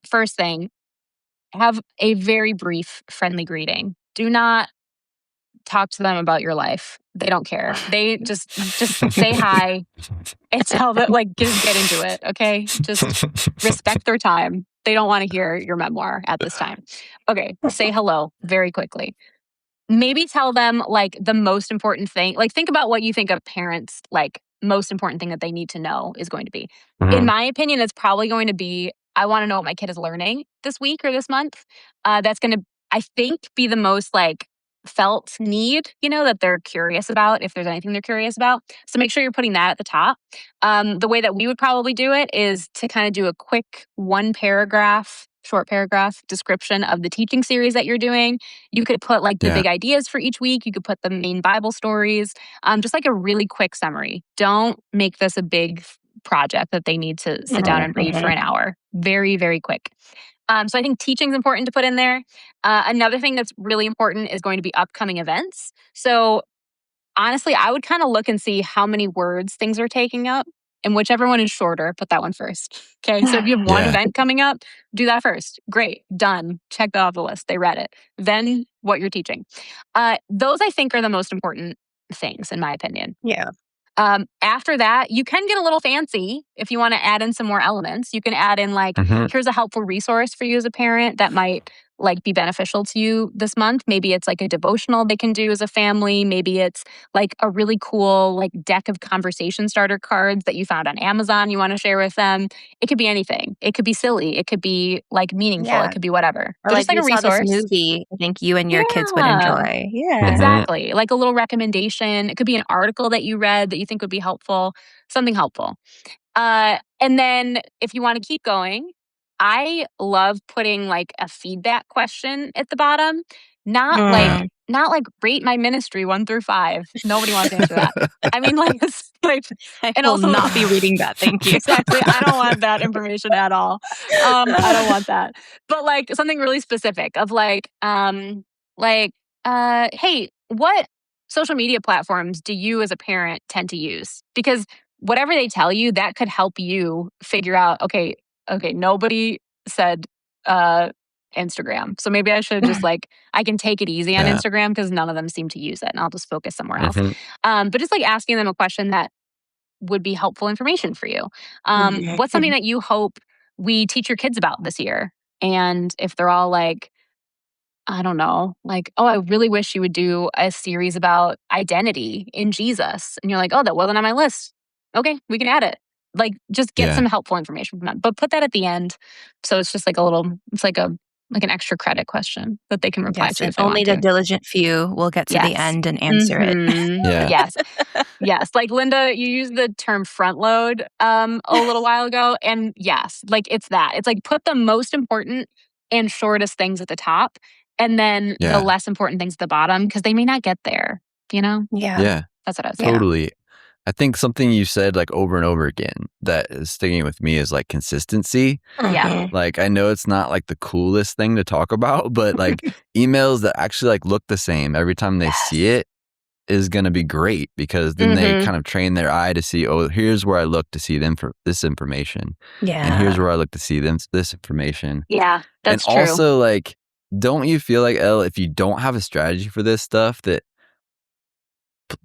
First thing, have a very brief, friendly greeting. Do not talk to them about your life. They don't care. They just say hi and tell them, like, just get into it, okay? Just respect their time. They don't want to hear your memoir at this time. Okay, say hello very quickly. Maybe tell them, like, the most important thing. Like, think about what you think a parent's, like, most important thing that they need to know is going to be. In my opinion, it's probably going to be, I want to know what my kid is learning this week or this month. That's going to, I think, be the most, like, felt need, that they're curious about, if there's anything they're curious about. So make sure you're putting that at the top. The way that we would probably do it is to kind of do a quick short paragraph description of the teaching series that you're doing. You could put like the big ideas for each week. You could put the main Bible stories, just like a really quick summary. Don't make this a big project that they need to sit down and read for an hour. Very, very quick. So I think teaching is important to put in there. Another thing that's really important is going to be upcoming events. So honestly, I would kind of look and see how many words things are taking up. And whichever one is shorter, put that one first. Okay, so if you have one event coming up, do that first. Great, done. Check that off the list. They read it. Then what you're teaching. Those I think are the most important things, in my opinion. Yeah. After that, you can get a little fancy if you want to add in some more elements. You can add in like, here's a helpful resource for you as a parent that might like be beneficial to you this month. Maybe it's like a devotional they can do as a family. Maybe it's like a really cool like deck of conversation starter cards that you found on Amazon you want to share with them. It could be anything. It could be silly. It could be like meaningful. Yeah. It could be whatever. Or So like just like a we saw this resource. movie I think you and your kids would enjoy. Yeah. Exactly. Like a little recommendation. It could be an article that you read that you think would be helpful. Something helpful. And then if you want to keep going, I love putting like a feedback question at the bottom. Not like rate my ministry 1 through 5. Nobody wants to answer that. I mean, like, it's like, I and will also not be reading that. Thank you. exactly. I don't want that information at all. I don't want that. But like something really specific of like, hey, what social media platforms do you as a parent tend to use? Because whatever they tell you, that could help you figure out, okay, nobody said Instagram. So maybe I should just like, I can take it easy on Instagram because none of them seem to use it and I'll just focus somewhere else. But just like asking them a question that would be helpful information for you. What's something that you hope we teach your kids about this year? And if they're all like, I don't know, like, oh, I really wish you would do a series about identity in Jesus. And you're like, oh, that wasn't on my list. Okay, we can add it. Like, just get some helpful information from them. But put that at the end. So it's just like it's like an extra credit question that they can reply to. If only they the want to. diligent few will get to the end and answer it. Yes. Like Linda, you used the term front load a little while ago. And yes, like it's that. It's like put the most important and shortest things at the top. And then the less important things at the bottom, because they may not get there, Yeah. That's what I was saying. Totally. I think something you said like over and over again that is sticking with me is like consistency. Yeah. Like I know it's not like the coolest thing to talk about, but like emails that actually like look the same every time they see it is going to be great because then they kind of train their eye to see, oh, here's where I look to see them for this information. Yeah. And here's where I look to see them this information. Yeah, that's true. And also like, don't you feel like, Elle, if you don't have a strategy for this stuff, that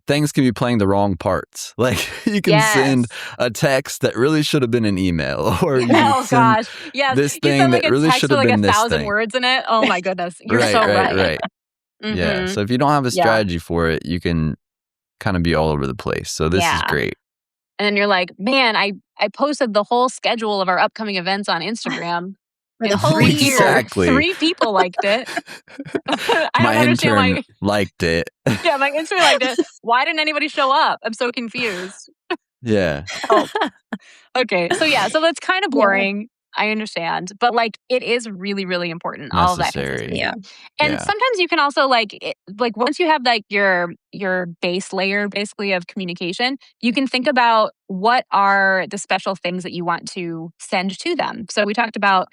things can be playing the wrong parts? Like you can send a text that really should have been an email, or you send this thing that really should have been this 1,000 thing. words in it. Oh my goodness, you're so right. Yeah. So if you don't have a strategy for it, you can kind of be all over the place. So this is great. And then you're like, man, I posted the whole schedule of our upcoming events on Instagram. For the whole year. Exactly. 3 people liked it. I my don't understand intern liked it. Yeah, my intern liked it. Why didn't anybody show up? I'm so confused. Yeah. Okay. So that's kind of boring. I understand. But like, it is really, really important. All of that Necessary. consistency. Yeah. And Yeah. sometimes you can also like once you have like your base layer basically of communication, you can think about what are the special things that you want to send to them. So we talked about,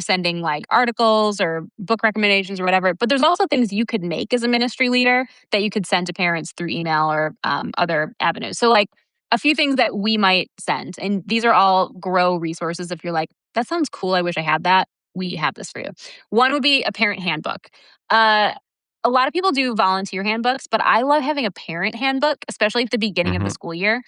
sending like articles or book recommendations or whatever, but there's also things you could make as a ministry leader that you could send to parents through email or other avenues. So like a few things that we might send, and these are all grow resources. If you're like, that sounds cool, I wish I had that, we have this for you. One would be a parent handbook. A lot of people do volunteer handbooks, but I love having a parent handbook, especially at the beginning of the school year.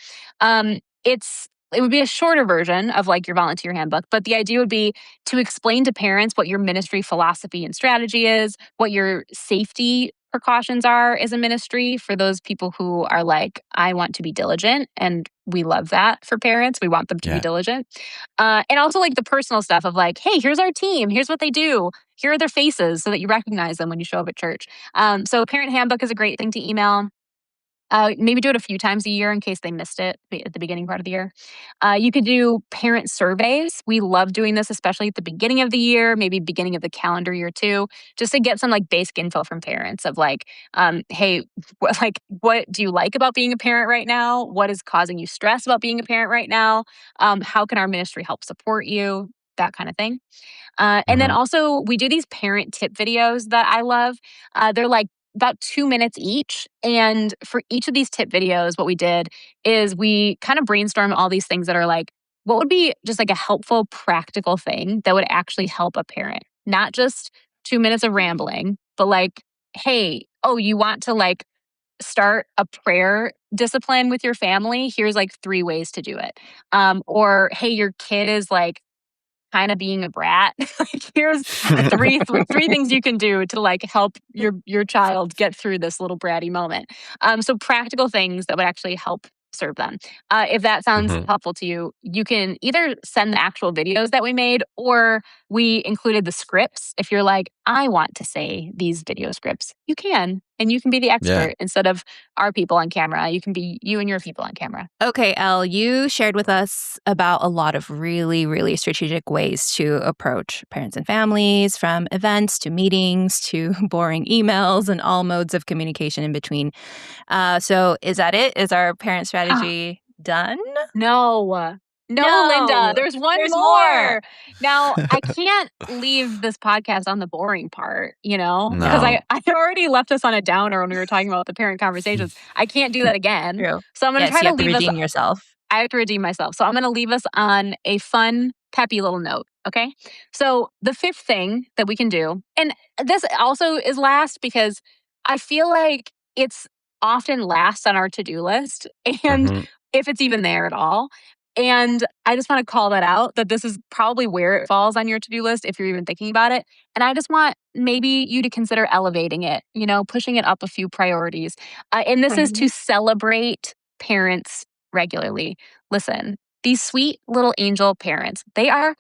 It would be a shorter version of like your volunteer handbook, but the idea would be to explain to parents what your ministry philosophy and strategy is, what your safety precautions are as a ministry for those people who are like, I want to be diligent. And we love that for parents. We want them to be Yeah. diligent. And also like the personal stuff of like, hey, here's our team. Here's what they do. Here are their faces so that you recognize them when you show up at church. So a parent handbook is a great thing to email. Maybe do it a few times a year in case they missed it at the beginning part of the year. You could do parent surveys. We love doing this, especially at the beginning of the year, maybe beginning of the calendar year too, just to get some like basic info from parents of like, hey, what do you like about being a parent right now? What is causing you stress about being a parent right now? How can our ministry help support you? That kind of thing. And then also, we do these parent tip videos that I love. They're like about 2 minutes each. And for each of these tip videos, what we did is we kind of brainstorm all these things that are like, what would be just like a helpful, practical thing that would actually help a parent? Not just 2 minutes of rambling, but like, hey, you want to like start a prayer discipline with your family? Here's like 3 ways to do it. Or, hey, your kid is like, kind of being a brat. Like here's three things you can do to like help your child get through this little bratty moment. So practical things that would actually help serve them. If that sounds helpful to you, you can either send the actual videos that we made, or we included the scripts. If you're like, I want to say these video scripts, you can. And you can be the expert instead of our people on camera. You can be you and your people on camera. Okay, Elle, you shared with us about a lot of really, really strategic ways to approach parents and families, from events to meetings to boring emails and all modes of communication in between. So is that it? Is our parent strategy done? No, Linda, there's There's more. more. Now, I can't leave this podcast on the boring part, because No. I already left us on a downer when we were talking about the parent conversations. I can't do that again. True. So I'm going to Yes, try you to have to leave us. redeem yourself. I have to redeem myself. So I'm going to leave us on a fun, peppy little note. Okay. So the fifth thing that we can do, and this also is last because I feel like it's often last on our to-do list, and if it's even there at all. And I just want to call that out, that this is probably where it falls on your to-do list if you're even thinking about it. And I just want maybe you to consider elevating it, pushing it up a few priorities. And this is to celebrate parents regularly. Listen, these sweet little angel parents, they are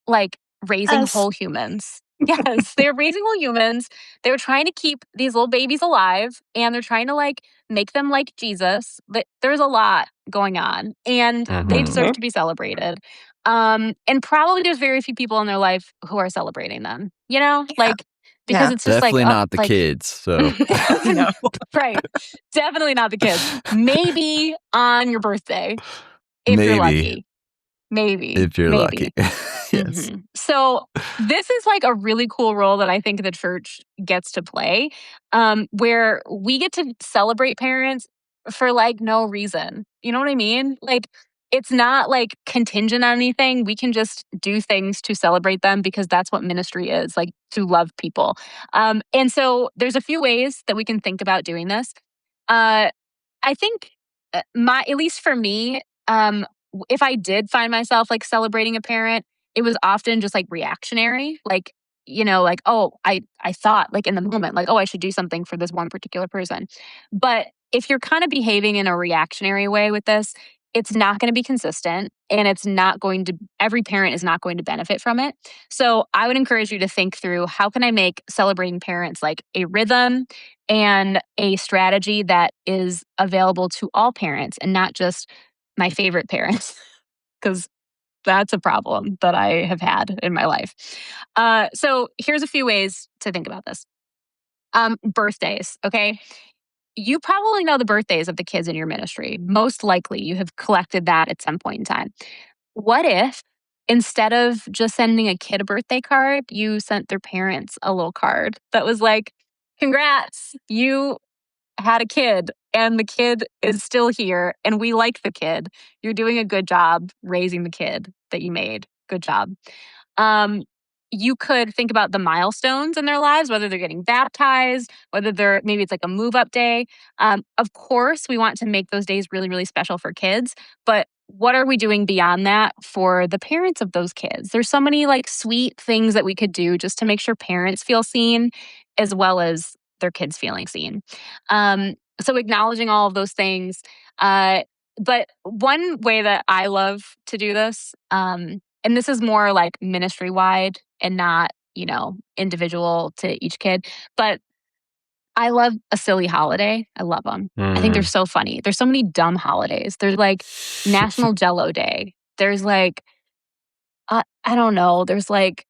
like raising Us. whole humans. Yes, they're raising whole humans. They're trying to keep these little babies alive, and they're trying to like make them like Jesus. But there's a lot going on, and they deserve to be celebrated. And probably there's very few people in their life who are celebrating them, like because it's just Definitely like, not the kids. So No. Right. Definitely not the kids. Maybe on your birthday, if you're lucky. Maybe. if you're lucky. Yes. So this is like a really cool role that I think the church gets to play, where we get to celebrate parents for like no reason. You know what I mean? Like, it's not like contingent on anything. We can just do things to celebrate them because that's what ministry is, like to love people. And so there's a few ways that we can think about doing this. I think at least for me, if I did find myself like celebrating a parent, it was often just like reactionary, like, like, oh, I thought like in the moment, like, oh, I should do something for this one particular person. But if you're kind of behaving in a reactionary way with this, it's not going to be consistent, and every parent is not going to benefit from it. So I would encourage you to think through, how can I make celebrating parents like a rhythm and a strategy that is available to all parents and not just my favorite parents? Because that's a problem that I have had in my life. So here's a few ways to think about this. Birthdays, okay? You probably know the birthdays of the kids in your ministry. Most likely you have collected that at some point in time. What if instead of just sending a kid a birthday card, you sent their parents a little card that was like, congrats, you had a kid and the kid is still here and we like the kid. You're doing a good job raising the kid that you made. Good job. Um, you could think about the milestones in their lives, whether they're getting baptized, whether they're maybe it's like a move up day. Of course, we want to make those days really, really special for kids. But what are we doing beyond that for the parents of those kids? There's so many like sweet things that we could do just to make sure parents feel seen as well as their kids feeling seen. So acknowledging all of those things. But one way that I love to do this, and this is more like ministry wide and not, individual to each kid, but I love a silly holiday. I love them. I think they're so funny. There's so many dumb holidays. There's like National Jello Day. There's like, I don't know. There's like,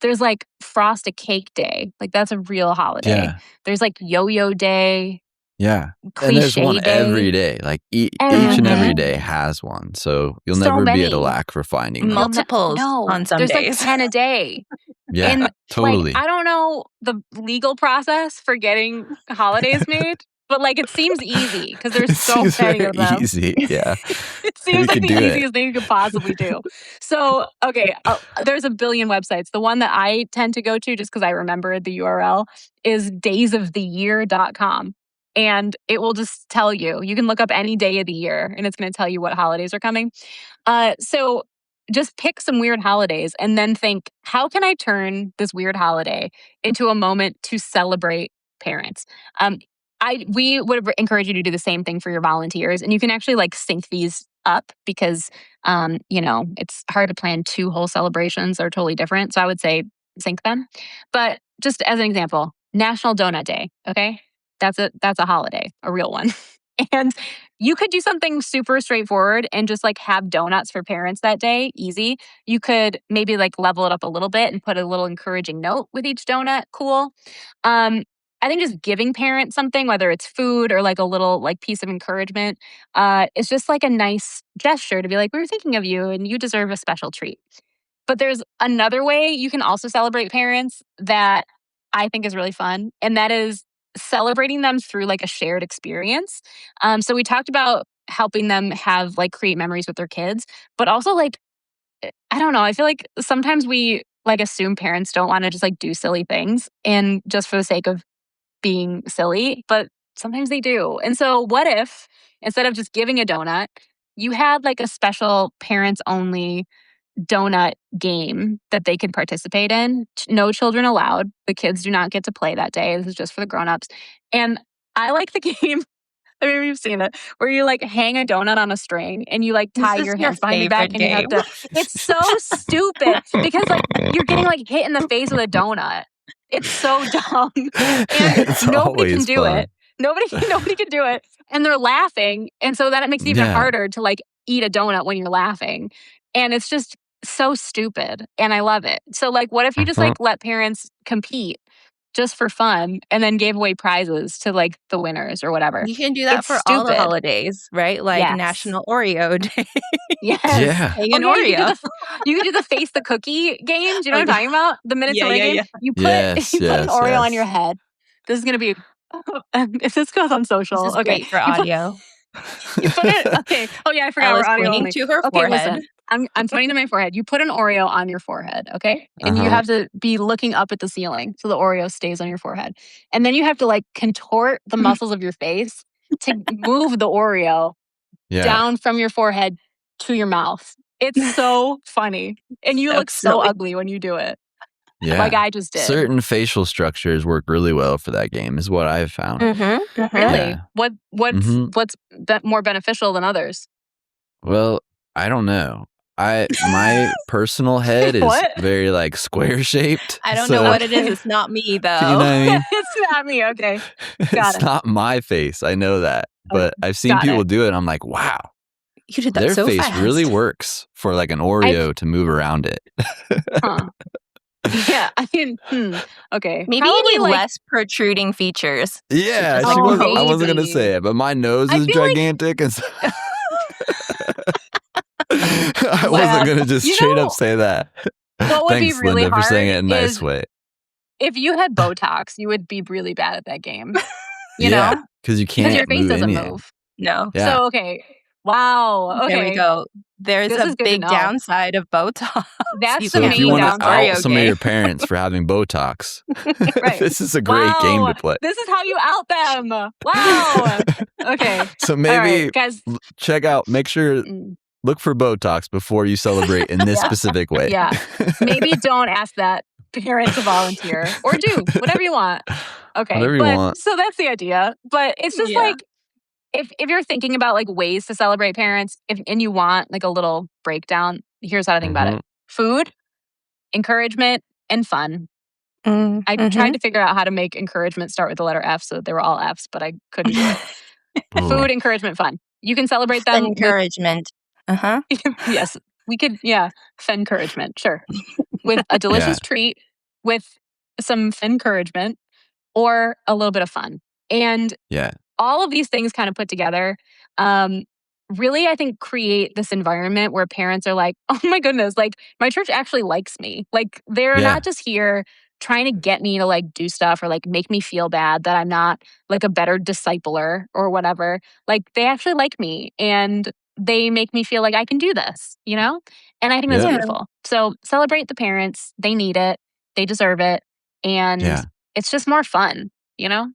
there's like Frost a Cake Day. Like that's a real holiday. Yeah. There's like Yo-Yo Day. Yeah. And Cliche there's one day. every day. Like each and every day has one. So you'll So never be at many. a lack for finding them. Multiples No, on some there's days. like 10 a day. Yeah, And totally. like, I don't know the legal process for getting holidays made, but like it seems easy because there's so It's many very of them. easy. Yeah. It You seems like could the do it. easiest thing you could possibly do. So, okay, there's a billion websites. The one that I tend to go to just because I remembered the URL is daysoftheyear.com. And it will just tell you. You can look up any day of the year and it's going to tell you what holidays are coming. So just pick some weird holidays and then think, how can I turn this weird holiday into a moment to celebrate parents? We would encourage you to do the same thing for your volunteers, and you can actually like sync these up because, it's hard to plan two whole celebrations that are totally different. So I would say sync them. But just as an example, National Donut Day. Okay, that's a holiday, a real one. And you could do something super straightforward and just like have donuts for parents that day. Easy. You could maybe like level it up a little bit and put a little encouraging note with each donut. Cool. I think just giving parents something, whether it's food or like a little like piece of encouragement, is just like a nice gesture to be like, we were thinking of you and you deserve a special treat. But there's another way you can also celebrate parents that I think is really fun, and that is celebrating them through like a shared experience. So we talked about helping them have like create memories with their kids, but also like, I don't know, I feel like sometimes we like assume parents don't want to just like do silly things and just for the sake of being silly, but sometimes they do. And so what if instead of just giving a donut, you had like a special parents only donut game that they could participate in. No children allowed. The kids do not get to play that day. This is just for the grown-ups. And I like the game. I mean, you've seen it, where you like hang a donut on a string and you like tie This is your your hands behind your back favorite and you have to. It's so stupid because like you're getting like hit in the face with a donut. It's so dumb, and It's nobody can always do fun. it. Nobody can do it, and they're laughing, and so then it makes it even Yeah. harder to like eat a donut when you're laughing, and it's just so stupid, and I love it. So like, what if you just like let parents compete just for fun, and then gave away prizes to like the winners or whatever? You can do that It's for all the stupid. holidays, right? Like Yes. National Oreo Day. Yes. Yeah. Hang an Okay, Oreo. you could do the face the cookie game. Do you know what I'm talking about? The minutes Yeah, away yeah, game. yeah. You put Yes, you put an yes, Oreo on yes. your head. This is gonna be if this goes on social. This is Okay. great for You put- audio. You put it. Okay. Oh yeah, I forgot Ella's we're audio pointing only. to her Okay, forehead. listen. I'm pointing to my forehead. You put an Oreo on your forehead, okay? And you Uh-huh. have to be looking up at the ceiling so the Oreo stays on your forehead. And then you have to like contort the muscles of your face to move the Oreo Yeah. down from your forehead to your mouth. It's so funny. And you So look so silly. ugly when you do it. Yeah. Like I just did. Certain facial structures work really well for that game, is what I've found. Mm-hmm. Really? Yeah. What's Mhm. more beneficial than others? Well, I don't know. My personal head is What? very like square shaped. I don't know what it is. It's not me, though. You know what I mean? It's not me. Okay. Got It's it. not my face. I know that. But I've seen got people it. do it. And I'm like, wow. You did that Their so face fast. really works for like an Oreo to move around it. Huh. Yeah, I mean, okay. Maybe Probably you need like, less protruding features. Yeah, Just like Oh, I wasn't gonna maybe. say it, but my nose I is feel like- gigantic, and so I Yeah. wasn't gonna just You straight know, up say that. what would be Thanks, really Linda, for saying it in a hard nice is way. if you had Botox, you would be really bad at that game. You Yeah, know? because you Because can't your face move doesn't anything. move. No. Yeah. So, okay. Wow. Okay. There we go. There's This a is good to big know. downside of Botox. That's You So the if can't you main want to downside. out Oreo some of game. your parents for having Botox, Right. this is a great game to play. This is how you out them. Wow. Okay. So All maybe right, guys. check out, make sure, Mm, look for Botox before you celebrate in this Yeah. specific way. Yeah. Maybe don't ask that parent to volunteer, or do whatever you want. Okay. Whatever you but want. so that's the idea. But it's just Yeah. like, if you're thinking about like ways to celebrate parents, and you want like a little breakdown, here's how to think about it: food, encouragement, and fun. I tried to figure out how to make encouragement start with the letter F, so that they were all Fs, but I couldn't do it. Ooh. Food, encouragement, fun. You can celebrate them with, Encouragement. Uh-huh. yes, we could, yeah, encouragement, sure, with a delicious treat, with some encouragement, or a little bit of fun. And Yeah. all of these things kind of put together, really, I think, create this environment where parents are like, oh my goodness, like my church actually likes me. Like they're Yeah. not just here trying to get me to like do stuff or like make me feel bad that I'm not like a better discipler or whatever. Like they actually like me and they make me feel like I can do this, you know? And I think that's Yeah. beautiful. So celebrate the parents. They need it. They deserve it. And Yeah. it's just more fun, you know?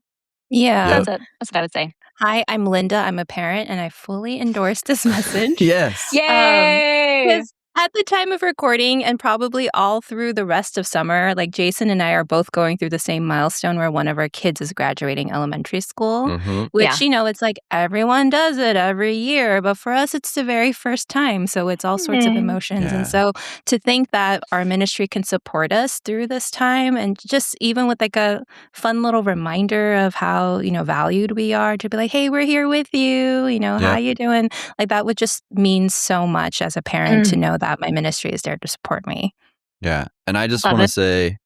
Yeah. Yep. That's it. That's what I would say. Hi, I'm Linda. I'm a parent, and I fully endorse this message. Yes. Yay! Because at the time of recording, and probably all through the rest of summer, like Jason and I are both going through the same milestone where one of our kids is graduating elementary school, which, Yeah. you know, it's like everyone does it every year. But for us, it's the very first time. So it's all sorts of emotions. Yeah. And so to think that our ministry can support us through this time, and just even with like a fun little reminder of how, you know, valued we are, to be like, hey, we're here with you. You know, how Yep. you doing? Like that would just mean so much as a parent to know that my ministry is there to support me. Yeah. And I just Love want to it. say,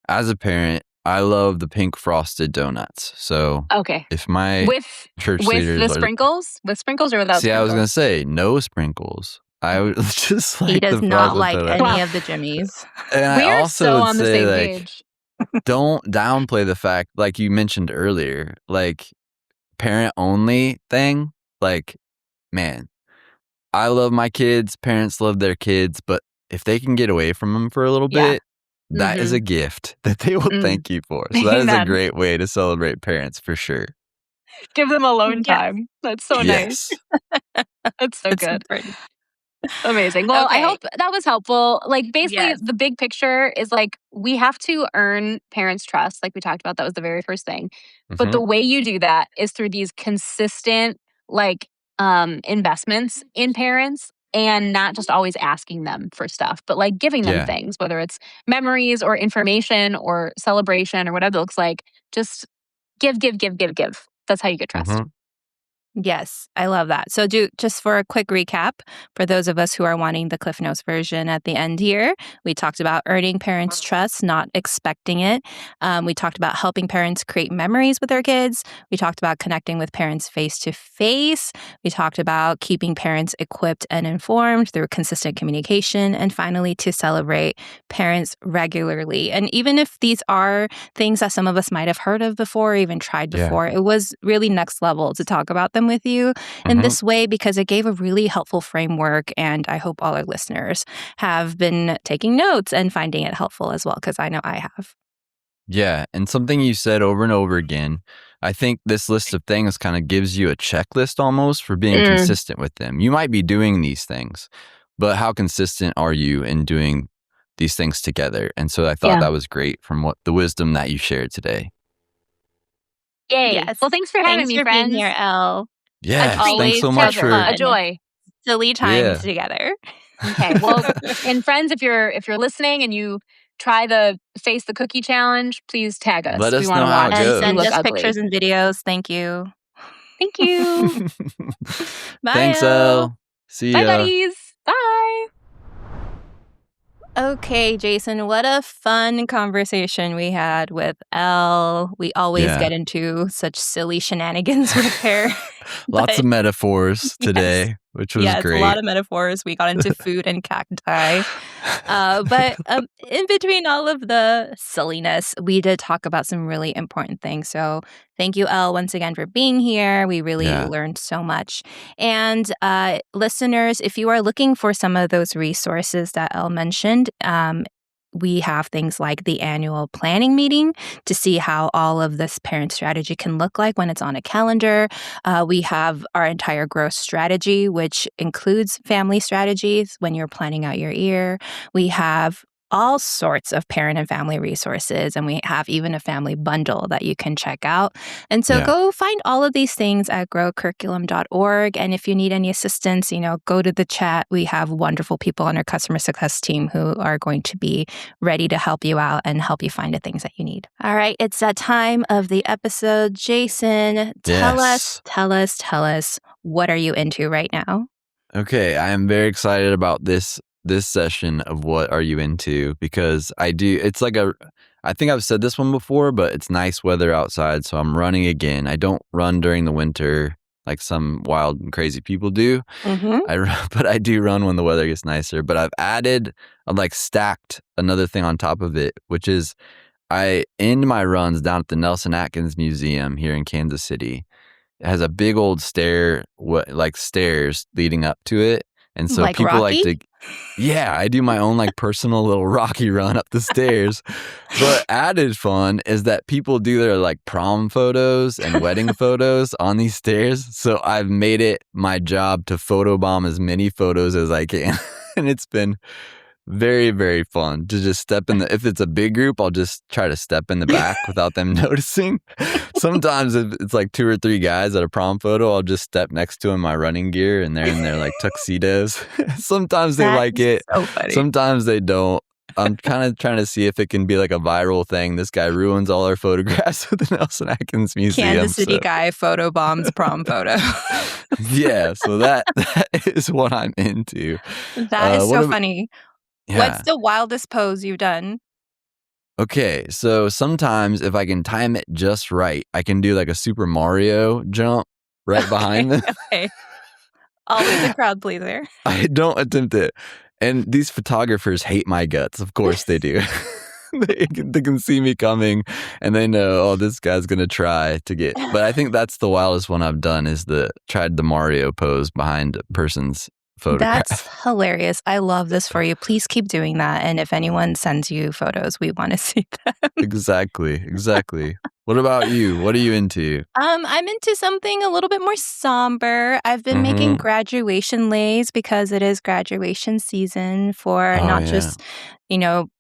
as a parent, I love the pink frosted donuts. So Okay. if my With church with leaders the are, sprinkles? With sprinkles or without see, I was gonna sprinkles? say no sprinkles. I would just like He does the not frosted like donut. any Wow. of the Jimmies. And We I are also so would on the say, same like, page. don't downplay the fact, like you mentioned earlier, like parent only thing. Like, man, I love my kids. Parents love their kids, but if they can get away from them for a little Yeah. bit, that is a gift that they will Mm. thank you for. So that is a Amen. great way to celebrate parents for sure. Give them alone Yeah. time. That's so nice. Yes. That's so It's good. important. Amazing. Well, I Okay. hope that was helpful. Like, basically, Yes. the big picture is like we have to earn parents' trust, like we talked about. That was the very first thing. But the way you do that is through these consistent, like, investments in parents, and not just always asking them for stuff, but like giving them Yeah. things, whether it's memories or information or celebration or whatever it looks like. Just give, give, give, give, give. That's how you get trust. Yes, I love that. So just for a quick recap, for those of us who are wanting the Cliff Notes version at the end here, we talked about earning parents' trust, not expecting it. We talked about helping parents create memories with their kids. We talked about connecting with parents face to face. We talked about keeping parents equipped and informed through consistent communication. And finally, to celebrate parents regularly. And even if these are things that some of us might have heard of before or even tried Yeah. before, it was really next level to talk about them with you in this way, because it gave a really helpful framework. And I hope all our listeners have been taking notes and finding it helpful as well, because I know I have. Yeah. And something you said over and over again, I think this list of things kind of gives you a checklist almost for being consistent with them. You might be doing these things, but how consistent are you in doing these things together? And so I thought Yeah. that was great from what the wisdom that you shared today. Yay. Yes. Well, thanks for having Thanks me, for friends. being here, Elle. Yes. always Thanks so such much for fun. A joy. Silly time Yeah. together. Okay. Well, and friends, if you're listening and you try the face the cookie challenge, please tag us. Let We us want know to how it watch And goes. you send look us ugly. pictures and videos. Thank you. Thank you. Bye, Thanks, Elle. Elle. See Bye, ya. buddies. Bye. Okay, Jason, what a fun conversation we had with Elle. We always Yeah. get into such silly shenanigans with her. Lots of But metaphors yes, today, which was yes, a great. lot of metaphors. We got into food and cacti. But in between all of the silliness, we did talk about some really important things. So thank you, Elle, once again for being here. We really Yeah. learned so much. And listeners, if you are looking for some of those resources that Elle mentioned, we have things like the annual planning meeting to see how all of this parent strategy can look like when it's on a calendar. We have our entire growth strategy, which includes family strategies when you're planning out your year. We have all sorts of parent and family resources, and we have even a family bundle that you can check out. And so Yeah. go find all of these things at growcurriculum.org. And if you need any assistance, go to the chat. We have wonderful people on our customer success team who are going to be ready to help you out and help you find the things that you need. All right, it's that time of the episode. Jason, tell us, what are you into right now? Okay, I am very excited about this session of What Are You Into? Because it's like I think I've said this one before, but it's nice weather outside, so I'm running again. I don't run during the winter like some wild and crazy people do. But I do run when the weather gets nicer. But I've stacked another thing on top of it, which is I end my runs down at the Nelson Atkins Museum here in Kansas City. It has a big old stairs leading up to it. And so Like people Rocky? like to, yeah, I do my own personal little Rocky run up the stairs. But added fun is that people do their prom photos and wedding photos on these stairs. So I've made it my job to photobomb as many photos as I can. And it's been very, very fun to just step in if it's a big group, I'll just try to step in the back without them noticing. Sometimes if it's 2 or 3 guys at a prom photo, I'll just step next to them in my running gear and they're in their tuxedos. Sometimes they like it. So funny. Sometimes they don't. I'm kind of trying to see if it can be a viral thing. This guy ruins all our photographs at the Nelson Atkins Museum. Kansas City guy photo bombs prom photo. Yeah, so that is what I'm into. That is so funny. Yeah. What's the wildest pose you've done? Okay, so sometimes if I can time it just right, I can do a Super Mario jump right behind them. Okay. Always a crowd pleaser. I don't attempt it. And these photographers hate my guts. Of course they do. They can see me coming and they know, oh, this guy's going to try to get. But I think that's the wildest one I've done is tried the Mario pose behind a person's photograph. That's hilarious. I love this for you. Please keep doing that. And if anyone sends you photos, we want to see them. Exactly. What about you? What are you into? I'm into something a little bit more somber. I've been making graduation lays because it is graduation season for just,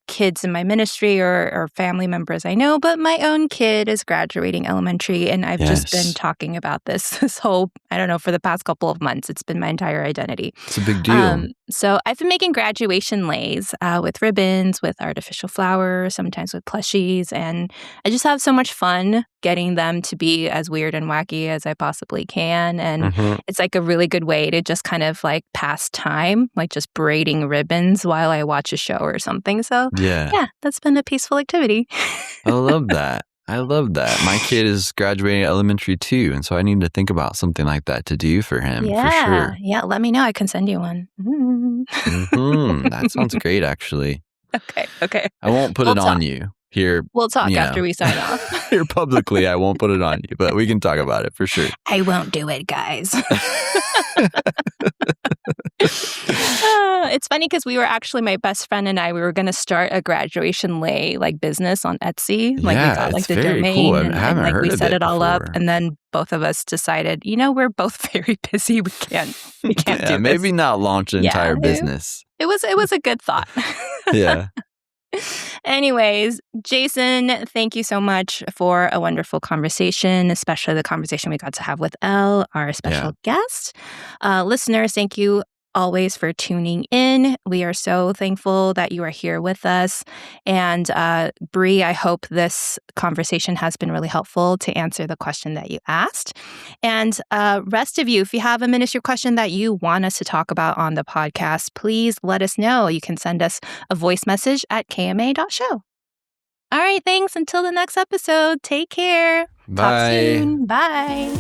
kids in my ministry or family members I know, but my own kid is graduating elementary, and I've just been talking about this whole, I don't know, for the past couple of months. It's been my entire identity. It's a big deal. So I've been making graduation lays with ribbons, with artificial flowers, sometimes with plushies, and I just have so much fun getting them to be as weird and wacky as I possibly can. And it's a really good way to just kind of pass time, just braiding ribbons while I watch a show or something. So yeah, that's been a peaceful activity. I love that. My kid is graduating elementary too, and so I need to think about something like that to do for him. For sure. Yeah, let me know. I can send you one. That sounds great, actually. Okay. I won't put it on you here. We'll talk after we sign off. Here publicly, I won't put it on you, but we can talk about it for sure. I won't do it, guys. It's funny because we were actually, my best friend and I, we were going to start a graduation lay business business on Etsy. We got the very domain cool. and we set it all up, and then both of us decided, we're both very busy. We can't do this. Maybe not launch an entire business. It was a good thought. Yeah. Anyways, Jason, thank you so much for a wonderful conversation, especially the conversation we got to have with Elle, our special guest. Listeners, thank you always for tuning in. We are so thankful that you are here with us. And Bri, I hope this conversation has been really helpful to answer the question that you asked. And rest of you, if you have a ministry question that you want us to talk about on the podcast, please let us know. You can send us a voice message at kma.show. All right, thanks. Until the next episode, take care. Bye. Talk soon. Bye.